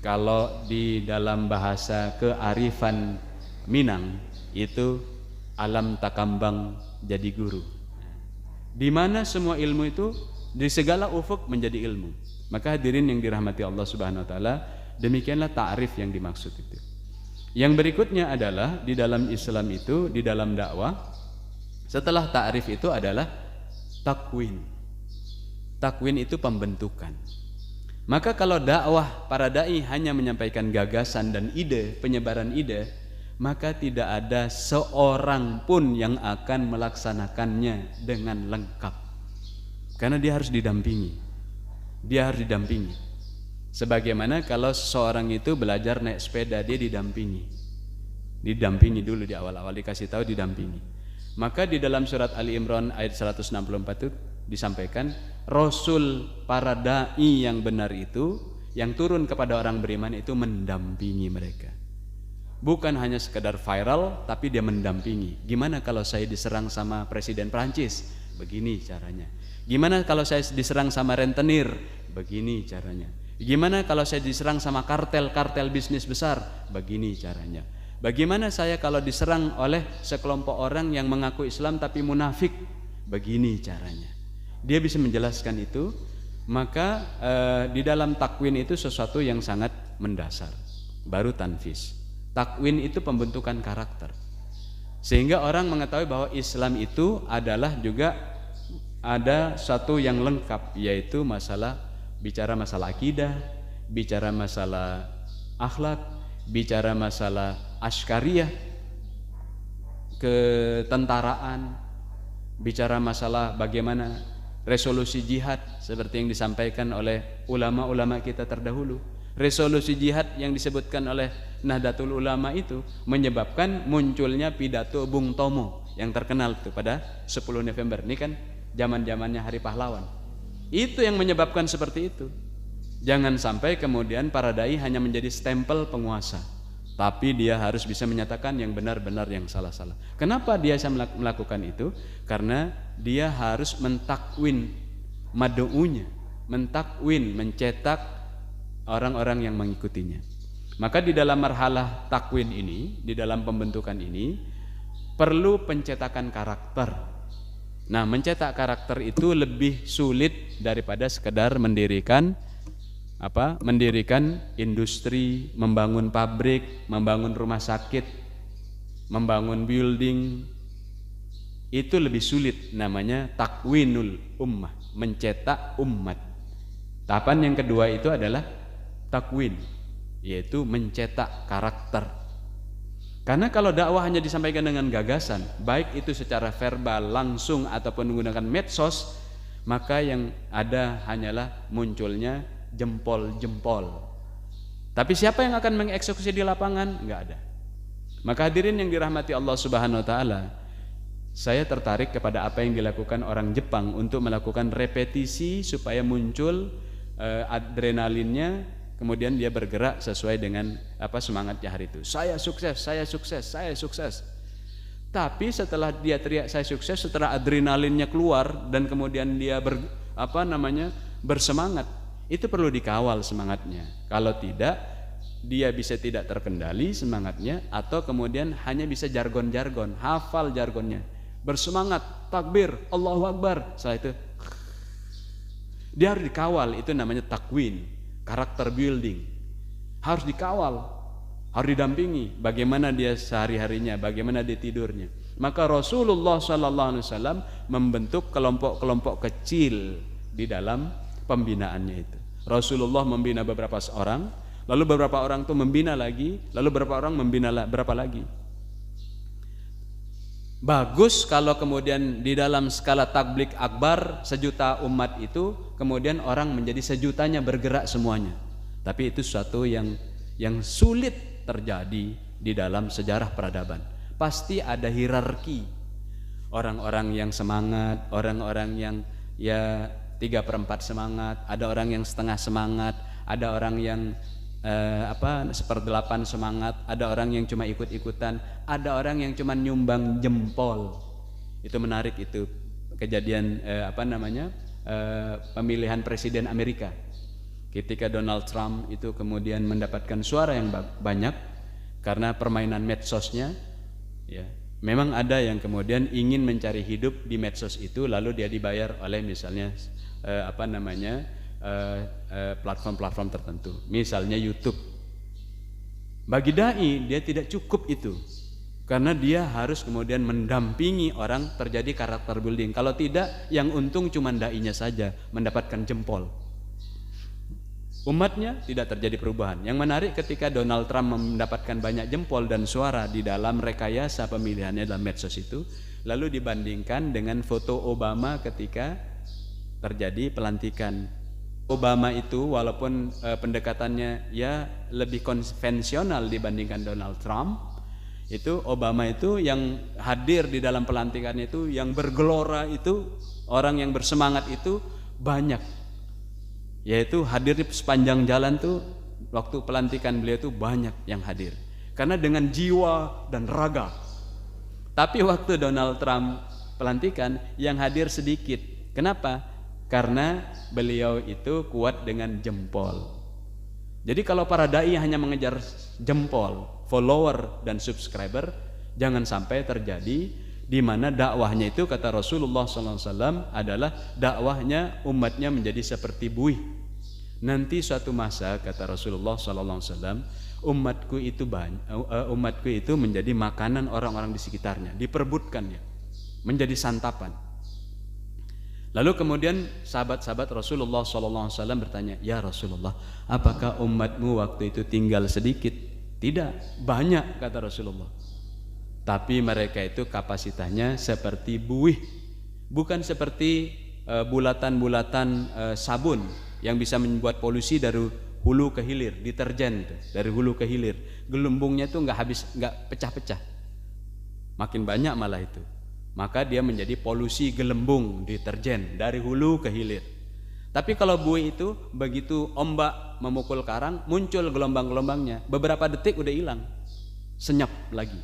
Kalau di dalam bahasa kearifan Minang itu alam takambang jadi guru. Di mana semua ilmu itu di segala ufuk menjadi ilmu. Maka hadirin yang dirahmati Allah Subhanahu wa taala, demikianlah ta'rif yang dimaksud itu. Yang berikutnya adalah di dalam Islam itu, di dalam dakwah, setelah ta'rif itu adalah takwin. Takwin itu pembentukan. Maka kalau dakwah para dai hanya menyampaikan gagasan dan ide, penyebaran ide, maka tidak ada seorang pun yang akan melaksanakannya dengan lengkap. Karena dia harus didampingi. Dia harus didampingi. Sebagaimana kalau seseorang itu belajar naik sepeda, dia didampingi. Didampingi dulu di awal-awal, dikasih tahu, didampingi. Maka di dalam surat Ali Imran ayat 164 itu disampaikan, Rasul para dai yang benar itu, yang turun kepada orang beriman itu mendampingi mereka. Bukan hanya sekedar viral, tapi dia mendampingi. Gimana kalau saya diserang sama Presiden Prancis? Begini caranya. Gimana kalau saya diserang sama rentenir? Begini caranya. Gimana kalau saya diserang sama kartel-kartel bisnis besar? Begini caranya. Bagaimana saya kalau diserang oleh sekelompok orang yang mengaku Islam tapi munafik? Begini caranya. Dia bisa menjelaskan itu. Maka di dalam takwin itu sesuatu yang sangat mendasar. Baru tanfis. Takwin itu pembentukan karakter. Sehingga orang mengetahui bahwa Islam itu adalah juga ada satu yang lengkap, yaitu bicara masalah akidah, bicara masalah akhlak, bicara masalah askariyah, ketentaraan, bicara masalah bagaimana resolusi jihad seperti yang disampaikan oleh ulama-ulama kita terdahulu. Resolusi jihad yang disebutkan oleh Nahdlatul Ulama itu menyebabkan munculnya pidato Bung Tomo yang terkenal itu pada 10 November. Ini kan zaman-zamannya Hari Pahlawan. Itu yang menyebabkan seperti itu. Jangan sampai kemudian para dai hanya menjadi stempel penguasa, tapi dia harus bisa menyatakan yang benar-benar, yang salah-salah. Kenapa dia bisa melakukan itu? Karena dia harus mentakwin mad'unya, mentakwin, mencetak orang-orang yang mengikutinya. Maka di dalam marhalah takwin ini, di dalam pembentukan ini perlu pencetakan karakter. Nah, mencetak karakter itu lebih sulit daripada sekedar mendirikan industri, membangun pabrik, membangun rumah sakit, membangun building. Itu lebih sulit, namanya takwinul ummah, mencetak umat. Tahapan yang kedua itu adalah takwin, yaitu mencetak karakter. Karena kalau dakwah hanya disampaikan dengan gagasan, baik itu secara verbal langsung ataupun menggunakan medsos, maka yang ada hanyalah munculnya jempol-jempol. Tapi siapa yang akan mengeksekusi di lapangan? Enggak ada. Maka hadirin yang dirahmati Allah Subhanahu wa taala, saya tertarik kepada apa yang dilakukan orang Jepang untuk melakukan repetisi supaya muncul adrenalinnya, kemudian dia bergerak sesuai dengan apa semangatnya hari itu. Saya sukses, saya sukses, saya sukses. Tapi setelah dia teriak saya sukses, setelah adrenalinnya keluar dan kemudian dia bersemangat, itu perlu dikawal semangatnya. Kalau tidak, dia bisa tidak terkendali semangatnya, atau kemudian hanya bisa jargon-jargon, hafal jargonnya, bersemangat, takbir, Allahu Akbar. Setelah itu dia harus dikawal, itu namanya takwin, karakter building. Harus dikawal, harus didampingi bagaimana dia sehari-harinya, bagaimana dia tidurnya. Maka Rasulullah SAW membentuk kelompok-kelompok kecil di dalam pembinaannya itu. Rasulullah membina beberapa orang, lalu beberapa orang itu membina lagi, lalu beberapa orang membina berapa lagi. Bagus kalau kemudian di dalam skala takblik akbar 1.000.000 umat itu kemudian orang menjadi 1.000.000-nya bergerak semuanya. Tapi itu suatu yang sulit terjadi di dalam sejarah peradaban. Pasti ada hierarki. Orang-orang yang semangat, orang-orang yang ya 3/4 semangat, ada orang yang setengah semangat, ada orang yang 1/8 semangat, ada orang yang cuma ikut-ikutan, ada orang yang cuma nyumbang jempol. Itu menarik itu kejadian pemilihan presiden Amerika. Ketika Donald Trump itu kemudian mendapatkan suara yang banyak karena permainan medsosnya, ya. Memang ada yang kemudian ingin mencari hidup di medsos itu, lalu dia dibayar oleh misalnya platform-platform tertentu, misalnya YouTube. Bagi dai dia tidak cukup itu, karena dia harus kemudian mendampingi orang terjadi karakter building. Kalau tidak, yang untung cuma dainya saja mendapatkan jempol, umatnya tidak terjadi perubahan. Yang menarik ketika Donald Trump mendapatkan banyak jempol dan suara di dalam rekayasa pemilihannya dalam medsos itu, lalu dibandingkan dengan foto Obama ketika terjadi pelantikan. Obama itu walaupun pendekatannya ya lebih konvensional dibandingkan Donald Trump, itu Obama itu yang hadir di dalam pelantikan itu, yang bergelora itu, orang yang bersemangat itu banyak. Yaitu hadir di sepanjang jalan tuh waktu pelantikan beliau itu banyak yang hadir karena dengan jiwa dan raga. Tapi waktu Donald Trump pelantikan yang hadir sedikit. Kenapa? Karena beliau itu kuat dengan jempol. Jadi kalau para dai hanya mengejar jempol, follower dan subscriber, jangan sampai terjadi di mana dakwahnya itu, kata Rasulullah SAW, adalah dakwahnya umatnya menjadi seperti buih. Nanti suatu masa, kata Rasulullah SAW, umatku itu menjadi makanan orang-orang di sekitarnya, diperebutkannya, menjadi santapan. Lalu kemudian sahabat-sahabat Rasulullah SAW bertanya, ya Rasulullah, apakah umatmu waktu itu tinggal sedikit? Tidak, banyak, kata Rasulullah. Tapi mereka itu kapasitasnya seperti buih, bukan seperti bulatan-bulatan sabun yang bisa membuat polusi dari hulu ke hilir, deterjen dari hulu ke hilir. Gelembungnya itu nggak pecah-pecah, makin banyak malah itu. Maka dia menjadi polusi gelembung deterjen dari hulu ke hilir. Tapi kalau buih itu begitu ombak memukul karang, muncul gelombang-gelombangnya, beberapa detik udah hilang, senyap lagi.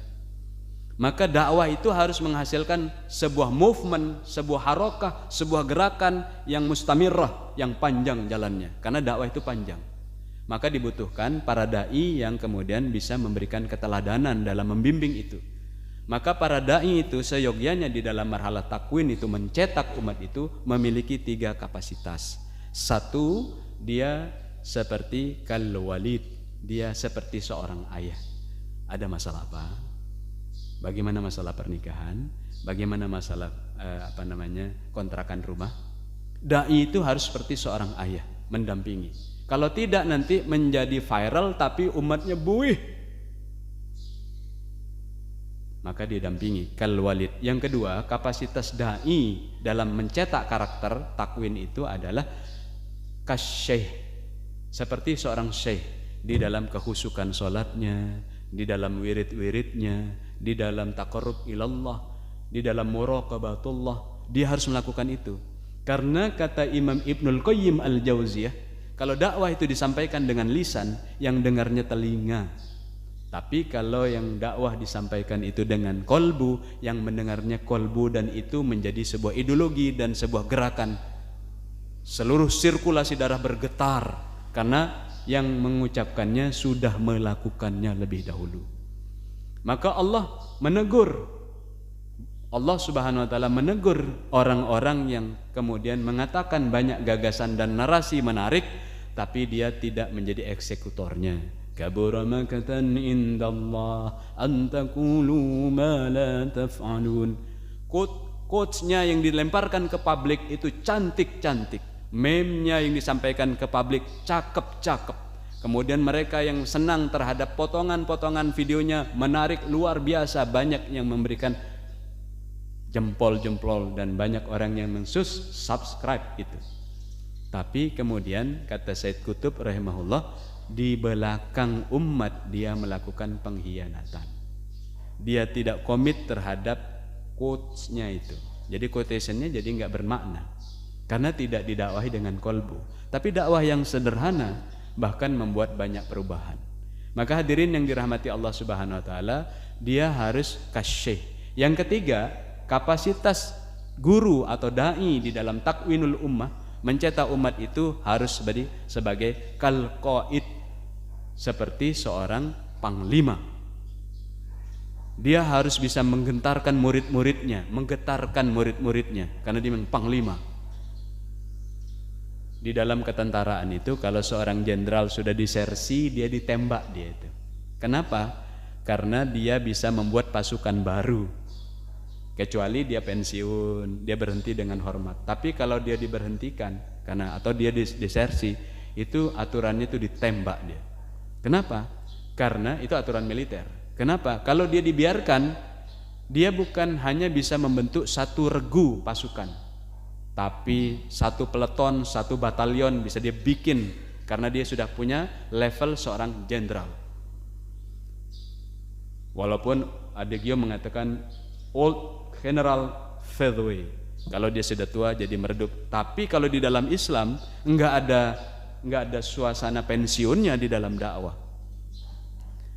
Maka dakwah itu harus menghasilkan sebuah movement, sebuah harokah, sebuah gerakan yang mustamirrah, yang panjang jalannya. Karena dakwah itu panjang. Maka dibutuhkan para dai yang kemudian bisa memberikan keteladanan dalam membimbing itu. Maka para dai itu seyogyanya di dalam marhalah takwin itu, mencetak umat itu, memiliki 3 kapasitas. 1, dia seperti kal-walid, dia seperti seorang ayah. Ada masalah apa? Bagaimana masalah pernikahan? Bagaimana masalah kontrakan rumah? Dai itu harus seperti seorang ayah, mendampingi. Kalau tidak nanti menjadi viral tapi umatnya buih. Maka didampingi kal walid. Yang kedua, kapasitas dai dalam mencetak karakter takwin itu adalah kasyekh, seperti seorang syekh. di dalam kehusukan sholatnya, di dalam wirid-wiridnya, di dalam taqarrub ilallah, di dalam muraqabatullah. Dia harus melakukan itu. Karena kata Imam Ibnul Qayyim Al-Jauziyah, kalau dakwah itu disampaikan dengan lisan, yang dengarnya telinga. Tapi kalau yang dakwah disampaikan itu dengan kolbu, yang mendengarnya kolbu, dan itu menjadi sebuah ideologi dan sebuah gerakan. Seluruh sirkulasi darah bergetar karena yang mengucapkannya sudah melakukannya lebih dahulu. Maka Allah Subhanahu wa ta'ala menegur orang-orang yang kemudian mengatakan banyak gagasan dan narasi menarik, tapi dia tidak menjadi eksekutornya. Kabura makatan indallah an taqulu ma la taf'alun. Quotes-nya yang dilemparkan ke publik itu cantik-cantik, meme-nya yang disampaikan ke publik cakep-cakep. Kemudian mereka yang senang terhadap potongan-potongan videonya menarik luar biasa, banyak yang memberikan jempol-jempol dan banyak orang yang subscribe itu. Tapi kemudian kata Said Qutb rahimahullah, di belakang umat dia melakukan pengkhianatan. Dia tidak komit terhadap quotes-nya itu. Jadi quotation-nya jadi enggak bermakna karena tidak didakwahi dengan kolbu. Tapi dakwah yang sederhana bahkan membuat banyak perubahan. Maka hadirin yang dirahmati Allah Subhanahu wa taala, dia harus kasyih. Yang ketiga, kapasitas guru atau dai di dalam takwinul ummah, mencetak umat itu harus sebagai kal-qaid, seperti seorang panglima. Dia harus bisa menggetarkan murid-muridnya karena dia memang panglima. Di dalam ketentaraan itu kalau seorang jenderal sudah disersi, dia ditembak dia itu. Kenapa? Karena dia bisa membuat pasukan baru. Kecuali dia pensiun, dia berhenti dengan hormat. Tapi kalau dia diberhentikan atau dia disersi, itu aturannya itu ditembak dia. Kenapa? Karena itu aturan militer. Kenapa? Kalau dia dibiarkan, dia bukan hanya bisa membentuk satu regu pasukan, tapi satu peleton, satu batalion bisa dia bikin karena dia sudah punya level seorang jenderal. Walaupun Adegio mengatakan old general fade away, kalau dia sudah tua jadi meredup. Tapi kalau di dalam Islam enggak ada suasana pensiunnya di dalam dakwah.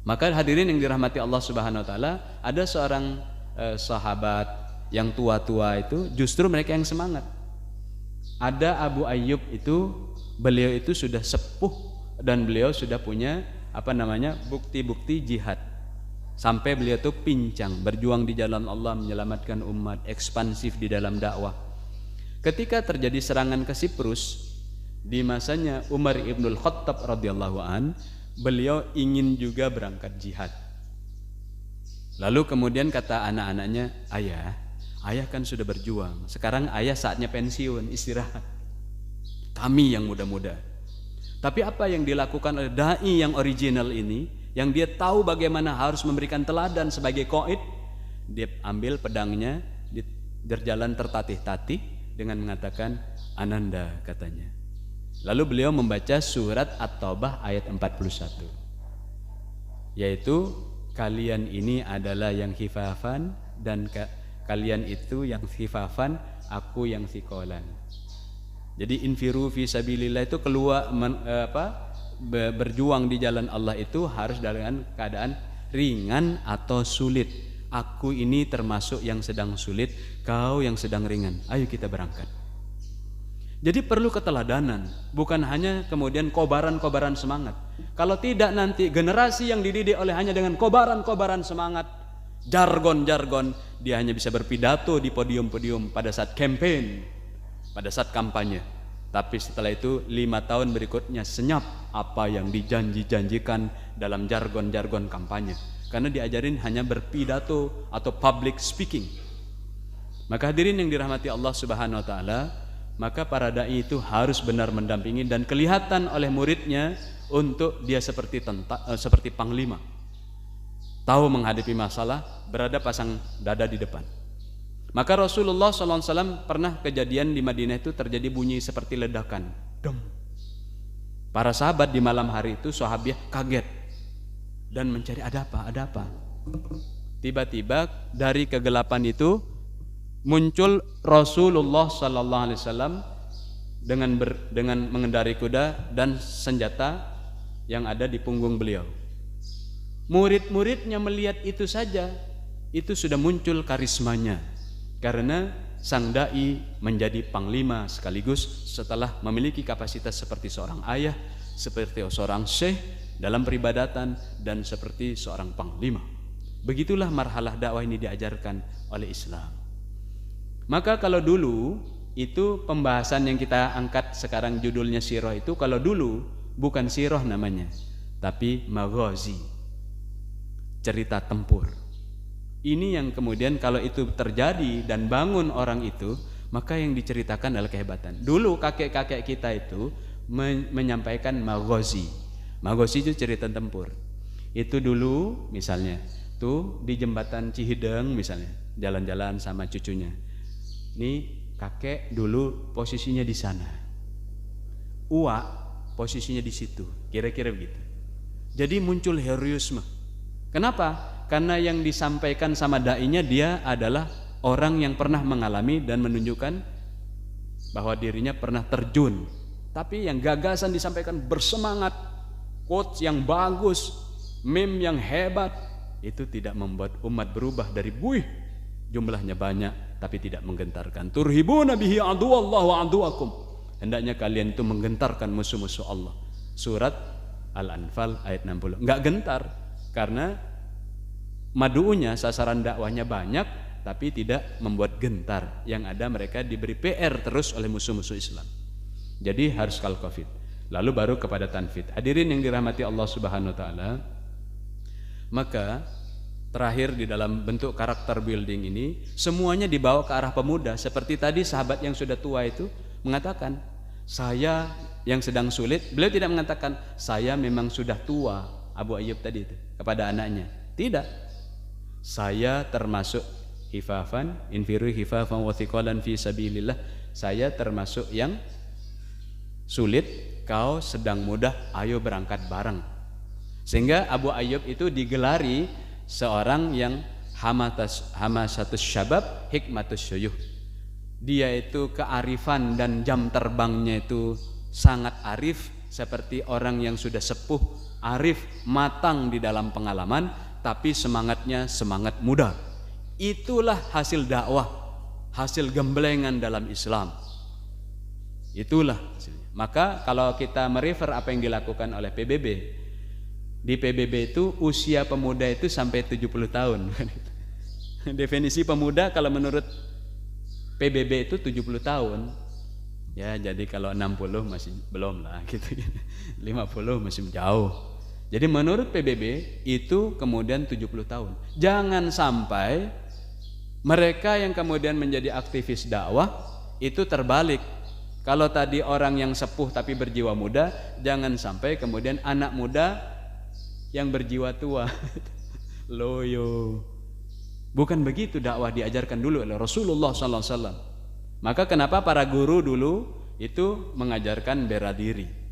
Maka hadirin yang dirahmati Allah Subhanahu wa taala, ada seorang sahabat yang tua-tua itu justru mereka yang semangat. Ada Abu Ayyub itu, beliau itu sudah sepuh dan beliau sudah punya bukti-bukti jihad. Sampai beliau itu pincang berjuang di jalan Allah, menyelamatkan umat, ekspansif di dalam dakwah. Ketika terjadi serangan ke Siprus di masanya Umar ibnul Khattab radhiyallahu an, beliau ingin juga berangkat jihad. Lalu kemudian kata anak-anaknya, ayah kan sudah berjuang, sekarang ayah saatnya pensiun, istirahat. Kami yang muda-muda. Tapi apa yang dilakukan oleh dai yang original ini, yang dia tahu bagaimana harus memberikan teladan sebagai qaid, dia ambil pedangnya, dia berjalan tertatih-tatih dengan mengatakan Ananda, katanya. Lalu beliau membaca surat At-Taubah ayat 41, yaitu kalian ini adalah yang khifafan dan kalian itu yang khifafan, aku yang thiqalan. Jadi infiru fi sabilillah itu keluar berjuang di jalan Allah itu harus dalam keadaan ringan atau sulit. Aku ini termasuk yang sedang sulit, kau yang sedang ringan. Ayo kita berangkat. Jadi perlu keteladanan, bukan hanya kemudian kobaran-kobaran semangat. Kalau tidak nanti generasi yang dididik hanya dengan kobaran-kobaran semangat, jargon-jargon, dia hanya bisa berpidato di podium-podium pada saat campaign, pada saat kampanye. Tapi setelah itu 5 tahun berikutnya senyap apa yang dijanji-janjikan dalam jargon-jargon kampanye, karena diajarin hanya berpidato atau public speaking. Maka hadirin yang dirahmati Allah Subhanahu wa taala, maka para dai itu harus benar mendampingi dan kelihatan oleh muridnya untuk dia seperti panglima, tahu menghadapi masalah, berada pasang dada di depan. Maka Rasulullah SAW pernah kejadian di Madinah itu terjadi bunyi seperti ledakan. Dom. Para sahabat di malam hari itu sahabiah kaget dan mencari ada apa. Tiba-tiba dari kegelapan itu muncul Rasulullah sallallahu alaihi wasallam dengan mengendarai kuda dan senjata yang ada di punggung beliau. Murid-muridnya melihat itu saja, itu sudah muncul karismanya. Karena sang dai menjadi panglima sekaligus setelah memiliki kapasitas seperti seorang ayah, seperti seorang syekh dalam peribadatan, dan seperti seorang panglima. Begitulah marhalah dakwah ini diajarkan oleh Islam. Maka kalau dulu itu pembahasan yang kita angkat sekarang judulnya sirah itu, kalau dulu bukan sirah namanya, tapi maghazi, cerita tempur. Ini yang kemudian kalau itu terjadi dan bangun orang itu, maka yang diceritakan adalah kehebatan. Dulu kakek-kakek kita itu menyampaikan maghazi. Maghazi itu cerita tempur. Itu dulu misalnya tuh di jembatan Cihideng misalnya, jalan-jalan sama cucunya. Nih kakek dulu posisinya di sana, uak posisinya di situ, kira-kira begitu. Jadi muncul heroisme. Kenapa? Karena yang disampaikan sama dai-nya dia adalah orang yang pernah mengalami dan menunjukkan bahwa dirinya pernah terjun. Tapi yang gagasan disampaikan bersemangat, quotes yang bagus, meme yang hebat, itu tidak membuat umat berubah dari buih jumlahnya banyak tapi tidak menggentarkan. Turhibuna bihi aduwallah wa aduwakum. Hendaknya kalian itu menggentarkan musuh-musuh Allah. Surat Al-Anfal ayat 60. Enggak gentar karena madu'unya, sasaran dakwahnya banyak tapi tidak membuat gentar. Yang ada mereka diberi PR terus oleh musuh-musuh Islam. Jadi harus kalkofit. Lalu baru kepada tanfid. Hadirin yang dirahmati Allah Subhanahu wa taala, maka terakhir di dalam bentuk karakter building ini semuanya dibawa ke arah pemuda. Seperti tadi sahabat yang sudah tua itu mengatakan, saya yang sedang sulit. Beliau tidak mengatakan saya memang sudah tua, Abu Ayyub tadi itu kepada anaknya. Tidak. Saya termasuk hifafan, infiru hifafan wa thiqalan fi sabilillah. Saya termasuk yang sulit, kau sedang mudah, ayo berangkat bareng. Sehingga Abu Ayyub itu digelari seorang yang hamasatus syabab, hikmatus syuyuh. Dia itu kearifan dan jam terbangnya itu sangat arif, seperti orang yang sudah sepuh, arif, matang di dalam pengalaman, tapi semangatnya semangat muda. Itulah hasil dakwah, hasil gemblengan dalam Islam. Itulah hasilnya. Maka kalau kita merefer apa yang dilakukan oleh PBB, di PBB itu usia pemuda itu sampai 70 tahun. Definisi pemuda kalau menurut PBB itu 70 tahun. Ya, jadi kalau 60 masih belum lah gitu. 50 masih jauh. Jadi menurut PBB itu kemudian 70 tahun. Jangan sampai mereka yang kemudian menjadi aktivis dakwah itu terbalik. Kalau tadi orang yang sepuh tapi berjiwa muda, jangan sampai kemudian anak muda yang berjiwa tua. Loyo. Bukan begitu dakwah diajarkan dulu oleh Rasulullah sallallahu alaihi wasallam. Maka kenapa para guru dulu itu mengajarkan bela diri.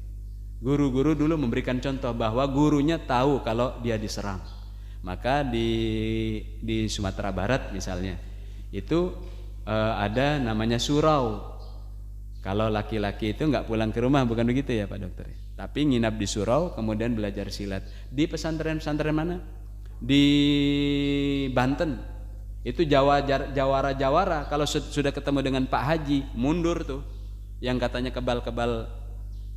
Guru-guru dulu memberikan contoh bahwa gurunya tahu kalau dia diserang. Maka di Sumatera Barat misalnya itu ada namanya surau. Kalau laki-laki itu nggak pulang ke rumah, bukan begitu ya Pak Dokter? Tapi nginap di surau, kemudian belajar silat. Di pesantren-pesantren mana? Di Banten. Itu jawara-jawara. Kalau sudah ketemu dengan Pak Haji, mundur tuh. Yang katanya kebal-kebal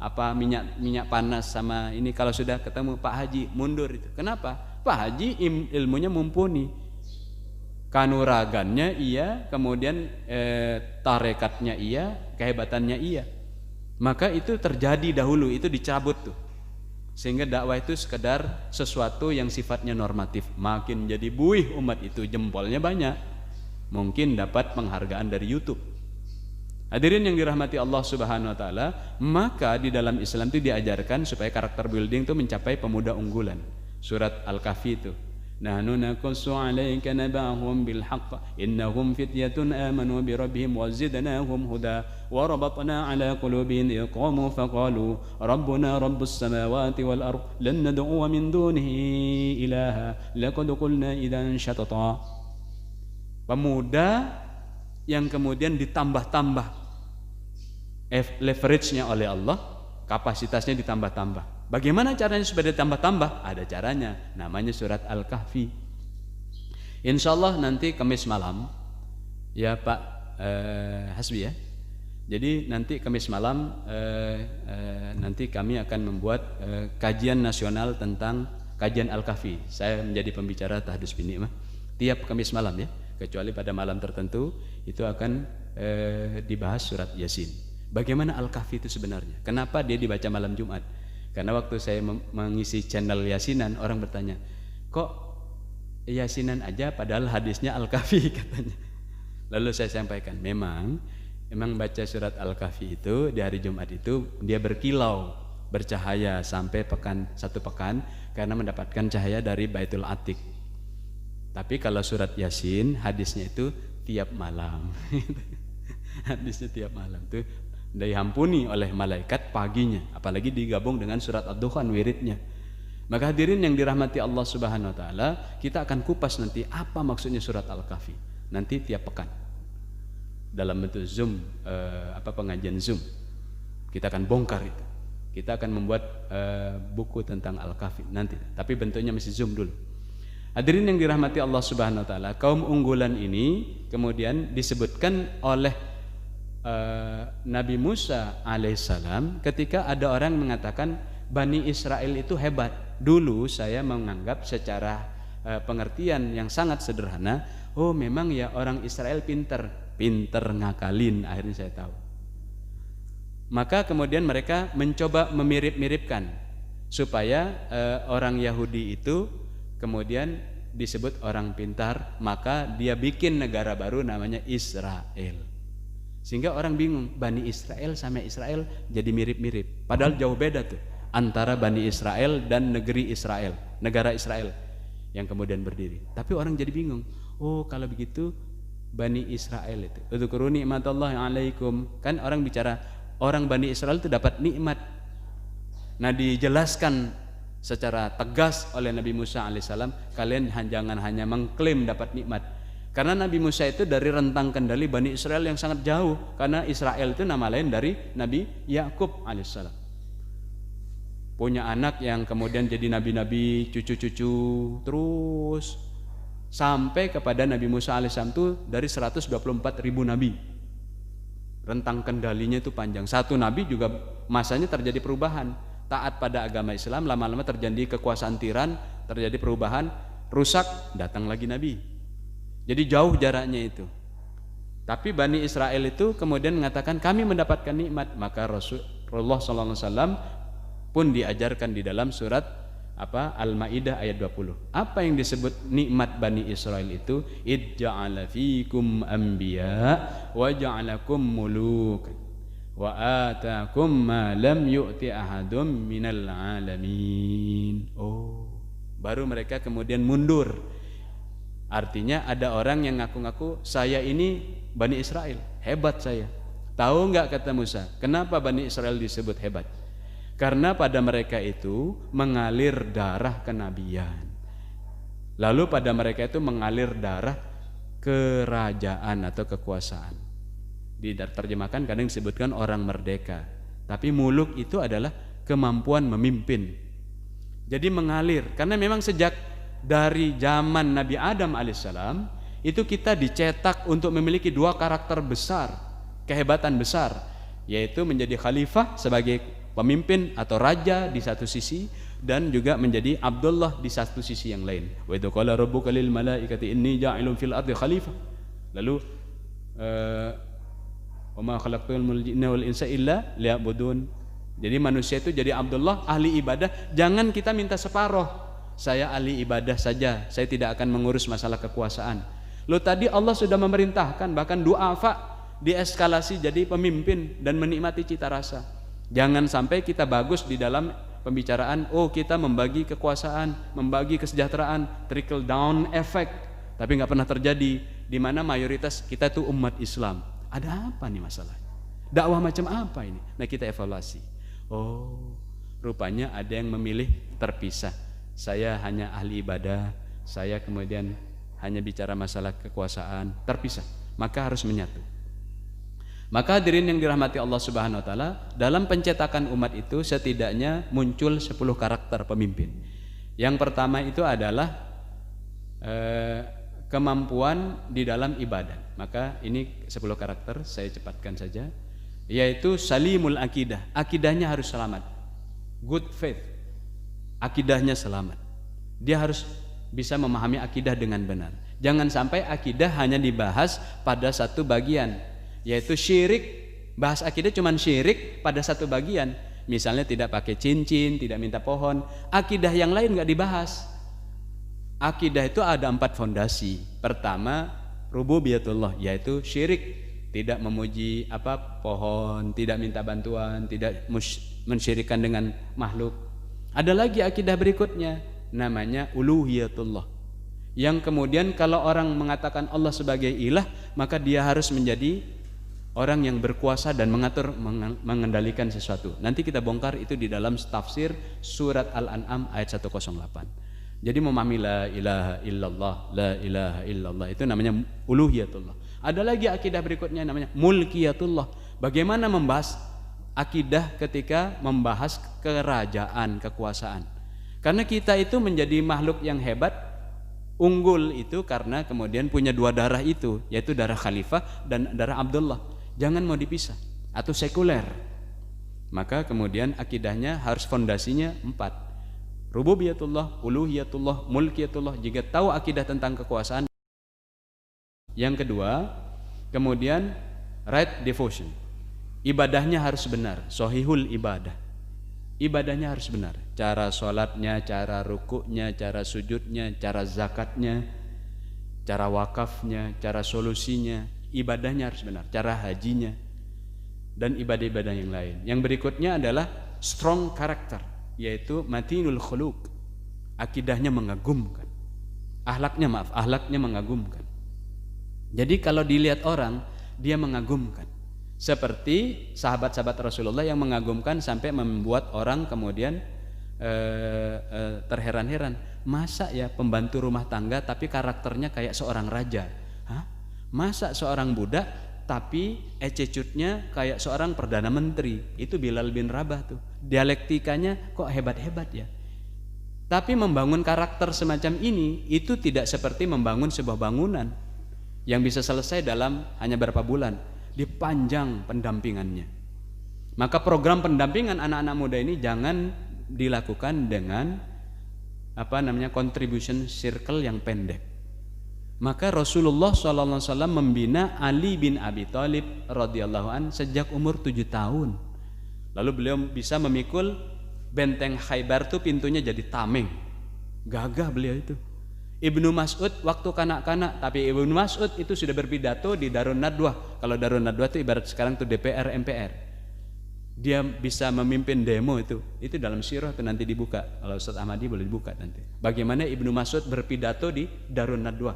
apa minyak panas sama ini, kalau sudah ketemu Pak Haji, mundur itu. Kenapa? Pak Haji ilmunya mumpuni. Kanuragannya iya, kemudian tarekatnya iya, kehebatannya iya. Maka itu terjadi dahulu, itu dicabut tuh. Sehingga dakwah itu sekedar sesuatu yang sifatnya normatif. Makin jadi buih umat itu, jempolnya banyak, mungkin dapat penghargaan dari YouTube. Hadirin yang dirahmati Allah Subhanahu wa taala, maka di dalam Islam itu diajarkan supaya karakter building itu mencapai pemuda unggulan. Surat Al-Kahfi itu. Nahnu naqussu 'alaika naba'ahum bil haqq innahum fityatun amanu bi rabbihim wa zidnahum huda wa rabatna 'ala qulubihim idh qamu faqalu rabbuna rabbus samawati wal ard lan nad'u min dunihi ilaha laqad qulna idzan syatata. Pemuda yang kemudian ditambah-tambah leverage-nya oleh Allah, kapasitasnya ditambah-tambah. Bagaimana caranya supaya ditambah-tambah? Ada caranya, namanya surat Al-Kahfi. Insya Allah nanti Kamis malam, ya Pak Hasbi ya. Jadi nanti Kamis malam nanti kami akan membuat kajian nasional tentang kajian Al-Kahfi. Saya menjadi pembicara Tahdus bin Ni'mah tiap Kamis malam ya, kecuali pada malam tertentu itu akan dibahas surat Yasin. Bagaimana Al-Kahfi itu sebenarnya? Kenapa dia dibaca malam Jumat? Karena waktu saya mengisi channel Yasinan, orang bertanya, kok Yasinan aja padahal hadisnya Al-Kahfi katanya. Lalu saya sampaikan, memang baca surat Al-Kahfi itu di hari Jumat itu dia berkilau, bercahaya sampai satu pekan karena mendapatkan cahaya dari Baitul Atiq. Tapi kalau surat Yasin hadisnya itu tiap malam. Hadisnya tiap malam tuh diampuni oleh malaikat paginya, apalagi digabung dengan surat Ad-Dukhan wiridnya. Maka hadirin yang dirahmati Allah Subhanahu wa taala, kita akan kupas nanti apa maksudnya surat Al-Kahfi. Nanti tiap pekan dalam bentuk Zoom, pengajian Zoom. Kita akan bongkar itu. Kita akan membuat buku tentang Al-Kahfi nanti, tapi bentuknya masih Zoom dulu. Hadirin yang dirahmati Allah Subhanahu wa taala, kaum unggulan ini kemudian disebutkan oleh Nabi Musa alaihissalam ketika ada orang mengatakan Bani Israel itu hebat. Dulu saya menganggap secara pengertian yang sangat sederhana, oh memang ya orang Israel pinter ngakalin, akhirnya saya tahu. Maka kemudian mereka mencoba memirip-miripkan supaya orang Yahudi itu kemudian disebut orang pintar, maka dia bikin negara baru namanya Israel. Sehingga orang bingung, Bani Israel sama Israel jadi mirip-mirip. Padahal jauh beda tuh antara Bani Israel dan negeri Israel, negara Israel yang kemudian berdiri. Tapi orang jadi bingung. Oh, kalau begitu Bani Israel itu, udzkuru ni'matallahi 'alaikum. Kan orang bicara orang Bani Israel itu dapat nikmat. Nah, dijelaskan secara tegas oleh Nabi Musa alaihissalam, kalian jangan hanya mengklaim dapat nikmat. Karena Nabi Musa itu dari rentang kendali Bani Israel yang sangat jauh. Karena Israel itu nama lain dari Nabi Yakub alaihissalam. Punya anak yang kemudian jadi nabi-nabi, cucu-cucu, terus sampai kepada Nabi Musa alaihissalam itu dari 124.000 nabi. Rentang kendalinya itu panjang. Satu nabi juga masanya terjadi perubahan. Taat pada agama Islam, lama-lama terjadi kekuasaan tiran, terjadi perubahan, rusak, datang lagi nabi. Jadi jauh jaraknya itu. Tapi Bani Israel itu kemudian mengatakan kami mendapatkan nikmat, maka Rasulullah SAW pun diajarkan di dalam surat Al-Maidah ayat 20. Apa yang disebut nikmat Bani Israel itu? Idja'ala fikum anbiya wa ja'alakum muluk wa atakum ma lam yu'ti ahadum minal alamin. Oh, baru mereka kemudian mundur. Artinya ada orang yang ngaku-ngaku saya ini Bani Israel, hebat saya. Tahu enggak kata Musa, kenapa Bani Israel disebut hebat? Karena pada mereka itu mengalir darah kenabian. Lalu pada mereka itu mengalir darah kerajaan atau kekuasaan. Diterjemahkan kadang disebutkan orang merdeka. Tapi muluk itu adalah kemampuan memimpin. Jadi mengalir, karena memang sejak dari zaman Nabi Adam alaihissalam itu kita dicetak untuk memiliki dua karakter besar, kehebatan besar, yaitu menjadi khalifah sebagai pemimpin atau raja di satu sisi, dan juga menjadi Abdullah di satu sisi yang lain. Wa idza qala rabbuka lil malaikati inni ja'ilun fil ardi khalifah. Lalu wa ma khalaqtul jinna wal insa illa liya'budun. Jadi manusia itu jadi Abdullah, ahli ibadah. Jangan kita minta separoh, saya ahli ibadah saja, saya tidak akan mengurus masalah kekuasaan. Loh, tadi Allah sudah memerintahkan, bahkan du'afa dieskalasi jadi pemimpin dan menikmati cita rasa. Jangan sampai kita bagus di dalam pembicaraan, oh kita membagi kekuasaan, membagi kesejahteraan, trickle down effect, tapi nggak pernah terjadi, di mana mayoritas kita tuh umat Islam. Ada apa nih masalahnya? Dakwah macam apa ini? Nah, kita evaluasi. Oh, rupanya ada yang memilih terpisah. Saya hanya ahli ibadah, saya kemudian hanya bicara masalah kekuasaan, terpisah. Maka harus menyatu. Maka hadirin yang dirahmati Allah Subhanahu wa taala, dalam pencetakan umat itu setidaknya muncul 10 karakter pemimpin. Yang pertama itu adalah kemampuan di dalam ibadah. Maka ini 10 karakter, saya cepatkan saja. Yaitu salimul akidah, akidahnya harus selamat. Good faith, akidahnya selamat. Dia harus bisa memahami akidah dengan benar. Jangan sampai akidah hanya dibahas pada satu bagian, yaitu syirik. Bahas akidah cuman syirik pada satu bagian. Misalnya tidak pakai cincin, tidak minta pohon. Akidah yang lain nggak dibahas. Akidah itu ada 4 fondasi. Pertama, rububiyatullah, yaitu syirik. Tidak memuji pohon, tidak minta bantuan, tidak mensyirikan dengan makhluk. Ada lagi akidah berikutnya, namanya uluhiyatullah, yang kemudian kalau orang mengatakan Allah sebagai ilah, maka dia harus menjadi orang yang berkuasa dan mengatur, mengendalikan sesuatu. Nanti kita bongkar itu di dalam tafsir surat Al-An'am ayat 108. Jadi memahami la ilaha illallah, la ilaha illallah, itu namanya uluhiyatullah. Ada lagi akidah berikutnya namanya mulkiyatullah. Bagaimana membahas akidah ketika membahas kerajaan, kekuasaan. Karena kita itu menjadi makhluk yang hebat, unggul itu karena kemudian punya 2 darah itu, yaitu darah khalifah dan darah Abdullah. Jangan mau dipisah atau sekuler. Maka kemudian akidahnya harus fondasinya 4. Rububiyatullah, uluhiyatullah, mulkiyatullah. Jika tahu akidah tentang kekuasaan. Yang kedua, kemudian right devotion. Ibadahnya harus benar, sahihul ibadah. Ibadahnya harus benar. Cara sholatnya, cara rukuknya, cara sujudnya, cara zakatnya, cara wakafnya, cara solusinya. Ibadahnya harus benar. Cara hajinya dan ibadah-ibadah yang lain. Yang berikutnya adalah strong character, yaitu matinul khuluq. Akidahnya mengagumkan. Akhlaknya mengagumkan. Jadi kalau dilihat orang, dia mengagumkan. Seperti sahabat-sahabat Rasulullah yang mengagumkan sampai membuat orang kemudian terheran-heran. Masa ya pembantu rumah tangga tapi karakternya kayak seorang raja? Hah? Masa seorang budak tapi attitude-nya kayak seorang perdana menteri? Itu Bilal bin Rabah tuh. Dialektikanya kok hebat-hebat ya. Tapi membangun karakter semacam ini itu tidak seperti membangun sebuah bangunan yang bisa selesai dalam hanya berapa bulan. Dipanjang pendampingannya. Maka program pendampingan anak-anak muda ini jangan dilakukan dengan contribution circle yang pendek. Maka Rasulullah SAW membina Ali bin Abi Thalib radhiyallahu an sejak umur 7 tahun. Lalu beliau bisa memikul benteng Khaybar tuh pintunya jadi tameng. Gagah beliau itu. Ibnu Mas'ud waktu kanak-kanak, tapi Ibnu Mas'ud itu sudah berpidato di Darun Nadwah. Kalau Darun Nadwah itu ibarat sekarang tuh DPR MPR. Dia bisa memimpin demo itu dalam sirah itu nanti dibuka. Kalau Ustaz Ahmadi boleh dibuka nanti. Bagaimana Ibnu Mas'ud berpidato di Darun Nadwah.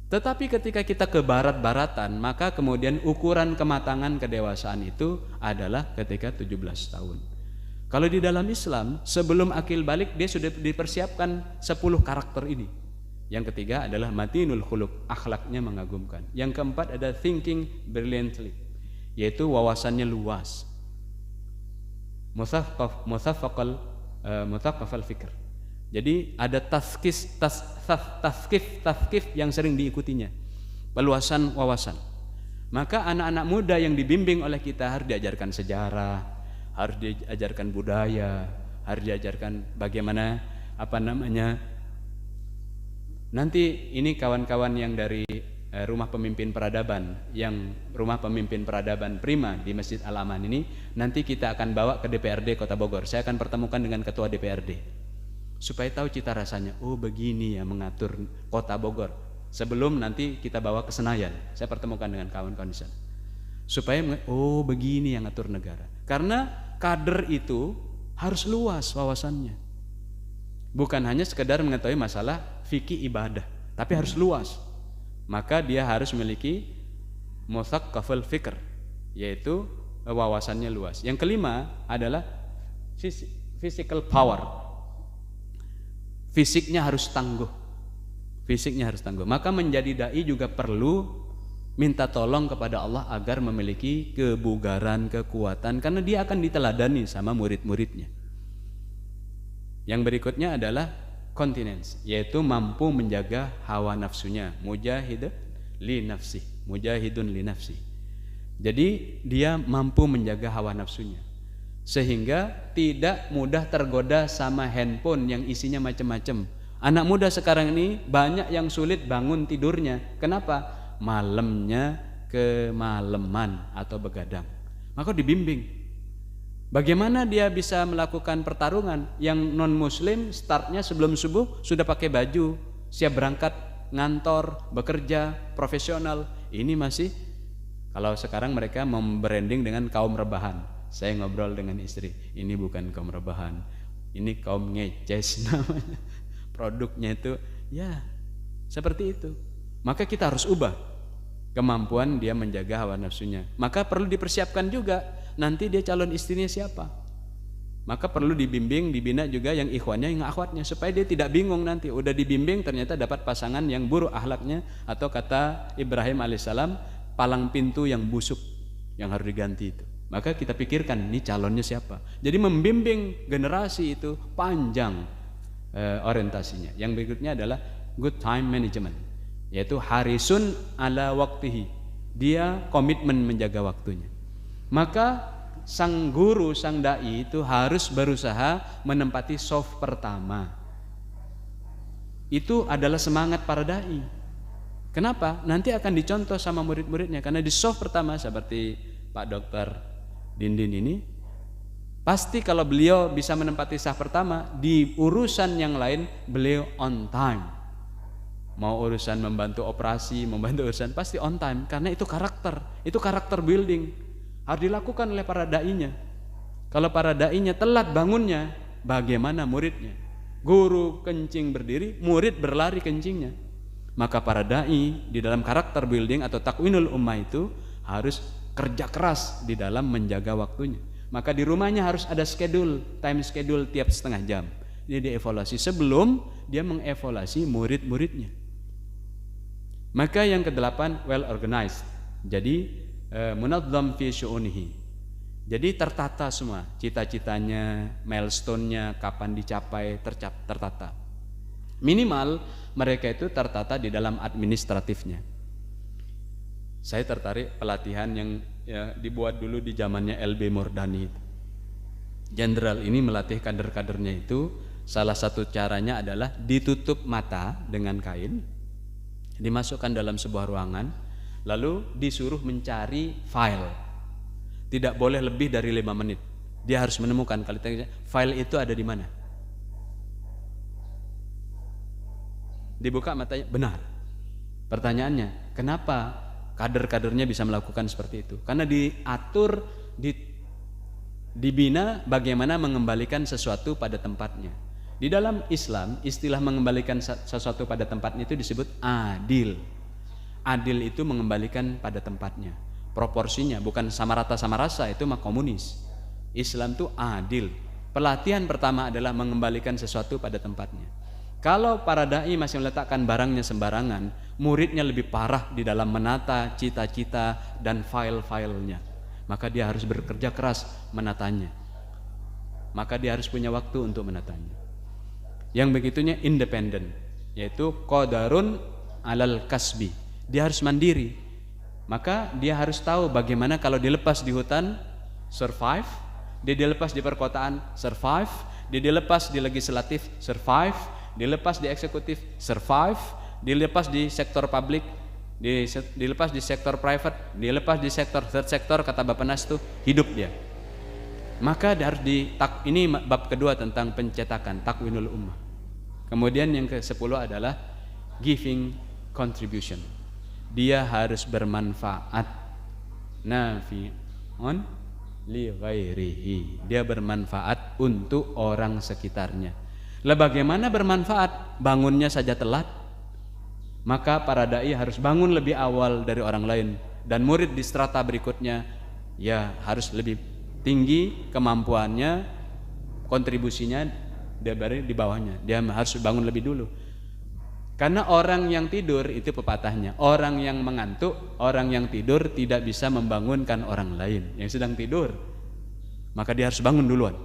Tetapi ketika kita ke barat-baratan, maka kemudian ukuran kematangan kedewasaan itu adalah ketika 17 tahun. Kalau di dalam Islam, sebelum akil balik dia sudah dipersiapkan 10 karakter ini. Yang ketiga adalah matinul khuluq, akhlaknya mengagumkan. Yang keempat ada thinking brilliantly, yaitu wawasannya luas. Muthaqqafal fikr. Jadi ada tafkif yang sering diikutinya. Peluasan wawasan. Maka anak-anak muda yang dibimbing oleh kita harus diajarkan sejarah, harus diajarkan budaya, harus diajarkan bagaimana nanti ini kawan-kawan yang dari rumah pemimpin peradaban, yang rumah pemimpin peradaban Prima di Masjid Al-Aman ini, nanti kita akan bawa ke DPRD Kota Bogor. Saya akan pertemukan dengan ketua DPRD supaya tahu cita rasanya. Oh begini ya mengatur Kota Bogor. Sebelum nanti kita bawa ke Senayan, saya pertemukan dengan kawan-kawan di sana supaya begini yang ngatur negara. Karena kader itu harus luas wawasannya. Bukan hanya sekedar mengetahui masalah fikih ibadah, tapi harus luas. Maka dia harus memiliki mutsaqqaful fikr, yaitu wawasannya luas. Yang kelima adalah physical power. Fisiknya harus tangguh. Fisiknya harus tangguh. Maka menjadi dai juga perlu minta tolong kepada Allah agar memiliki kebugaran, kekuatan, karena dia akan diteladani sama murid-muridnya. Yang berikutnya adalah continence, yaitu mampu menjaga hawa nafsunya. Mujahidun li nafsi. Jadi dia mampu menjaga hawa nafsunya, sehingga tidak mudah tergoda sama handphone yang isinya macam-macam. Anak muda sekarang ini banyak yang sulit bangun tidurnya. Kenapa? Malamnya kemalaman atau begadang. Maka dibimbing bagaimana dia bisa melakukan pertarungan. Yang non muslim startnya sebelum subuh sudah pakai baju, siap berangkat ngantor, bekerja, profesional. Ini masih, kalau sekarang mereka membranding dengan kaum rebahan. Saya ngobrol dengan istri, ini bukan kaum rebahan, ini kaum ngeces namanya. Produknya itu ya seperti itu. Maka kita harus ubah kemampuan dia menjaga hawa nafsunya. Maka perlu dipersiapkan juga nanti dia calon istrinya siapa. Maka perlu dibimbing, dibina juga yang ikhwannya, yang akhwatnya, supaya dia tidak bingung nanti. Udah dibimbing ternyata dapat pasangan yang buruk akhlaknya, atau kata Ibrahim alaihissalam, palang pintu yang busuk yang harus diganti itu. Maka kita pikirkan ini calonnya siapa. Jadi membimbing generasi itu panjang orientasinya. Yang berikutnya adalah good time management, yaitu harisun ala waktihi. Dia komitmen menjaga waktunya. Maka sang guru, sang dai itu harus berusaha menempati soft pertama. Itu adalah semangat para dai. Kenapa? Nanti akan dicontoh sama murid-muridnya. Karena di soft pertama seperti Pak Dr. Dindin ini, pasti kalau beliau bisa menempati saf pertama, di urusan yang lain beliau on time. Mau urusan membantu operasi, membantu urusan, pasti on time. Karena itu karakter building, harus dilakukan oleh para dai-nya. Kalau para dai-nya telat bangunnya, bagaimana muridnya? Guru kencing berdiri, murid berlari kencingnya. Maka para dai di dalam karakter building atau takwinul ummah itu harus kerja keras di dalam menjaga waktunya. Maka di rumahnya harus ada time schedule tiap setengah jam. Dia dievaluasi sebelum dia mengevaluasi murid-muridnya. Maka yang kedelapan, well organized. Jadi munazzam fi syu'unihi. Jadi tertata semua, cita-citanya, milestone-nya, kapan dicapai, tertata. Minimal mereka itu tertata di dalam administratifnya. Saya tertarik pelatihan yang dibuat dulu di zamannya LB Murdani. Jenderal ini melatih kader-kadernya itu, salah satu caranya adalah ditutup mata dengan kain, dimasukkan dalam sebuah ruangan, lalu disuruh mencari file. Tidak boleh lebih dari 5 menit. Dia harus menemukan, kalau ditanya file itu ada di mana. Dibuka matanya, benar. Pertanyaannya, kenapa kader-kadernya bisa melakukan seperti itu? Karena diatur, dibina bagaimana mengembalikan sesuatu pada tempatnya. Di dalam Islam, istilah mengembalikan sesuatu pada tempatnya itu disebut adil. Adil itu mengembalikan pada tempatnya. Proporsinya bukan sama rata sama rasa, itu mah komunis. Islam itu adil. Pelatihan pertama adalah mengembalikan sesuatu pada tempatnya. Kalau para dai masih meletakkan barangnya sembarangan, muridnya lebih parah di dalam menata cita-cita dan file-filenya. Maka dia harus bekerja keras menatanya. Maka dia harus punya waktu untuk menatanya. Yang begitunya independen, yaitu qadarun alal kasbi. Dia harus mandiri. Maka dia harus tahu bagaimana kalau dilepas di hutan, survive. Dia dilepas di perkotaan, survive. Dia dilepas di legislatif, survive. Dilepas di eksekutif, survive. Dilepas di sektor publik, dilepas di sektor private, dilepas di sektor third sector, kata Bapak Nas itu hidup dia. Maka dia harus ini bab kedua tentang pencetakan, takwinul ummah. Kemudian yang ke-10 adalah giving contribution. Dia harus bermanfaat, nafi'un li ghairihi. Dia bermanfaat untuk orang sekitarnya. Lah bagaimana bermanfaat? Bangunnya saja telat. Maka para dai harus bangun lebih awal dari orang lain, dan murid di strata berikutnya ya harus lebih tinggi kemampuannya, kontribusinya dari di bawahnya. Dia harus bangun lebih dulu. Karena orang yang tidur itu pepatahnya, orang yang mengantuk, orang yang tidur tidak bisa membangunkan orang lain yang sedang tidur. Maka dia harus bangun duluan.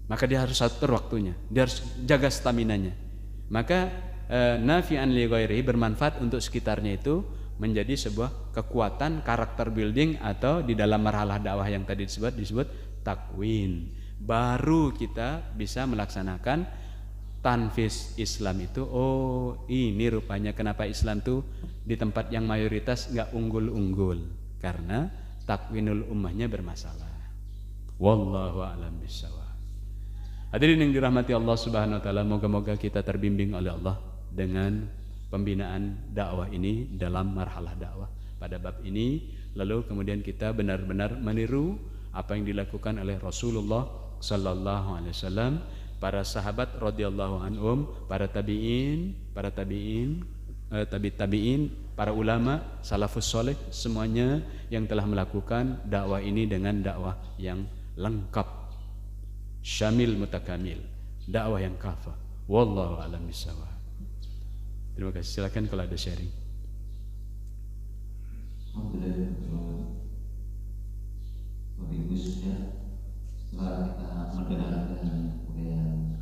Maka dia harus atur waktunya, dia harus jaga staminanya. Maka nafi'an li ghairihi, bermanfaat untuk sekitarnya, itu menjadi sebuah kekuatan karakter building, atau di dalam marhalah dakwah yang tadi disebut takwin. Baru kita bisa melaksanakan tanfis Islam itu. Oh, ini rupanya kenapa Islam tuh di tempat yang mayoritas nggak unggul-unggul, karena takwinul ummahnya bermasalah. Wallahu a'lam bishawab. Hadirin yang dirahmati Allah Subhanahu wa taala, moga-moga kita terbimbing oleh Allah dengan pembinaan dakwah ini dalam marhalah dakwah pada bab ini, lalu kemudian kita benar-benar meniru apa yang dilakukan oleh Rasulullah sallallahu alaihi wasallam, para sahabat radhiyallahu anhum, para tabi'in, para ulama salafus soleh, semuanya yang telah melakukan dakwah ini dengan dakwah yang lengkap, syamil mutakamil, dakwah yang kafah. Wallahu a'lam bishawab. Terima kasih. Silakan kalau ada sharing. Alhamdulillah. Bapak Ibu, setelah kita mendengarkan kemudian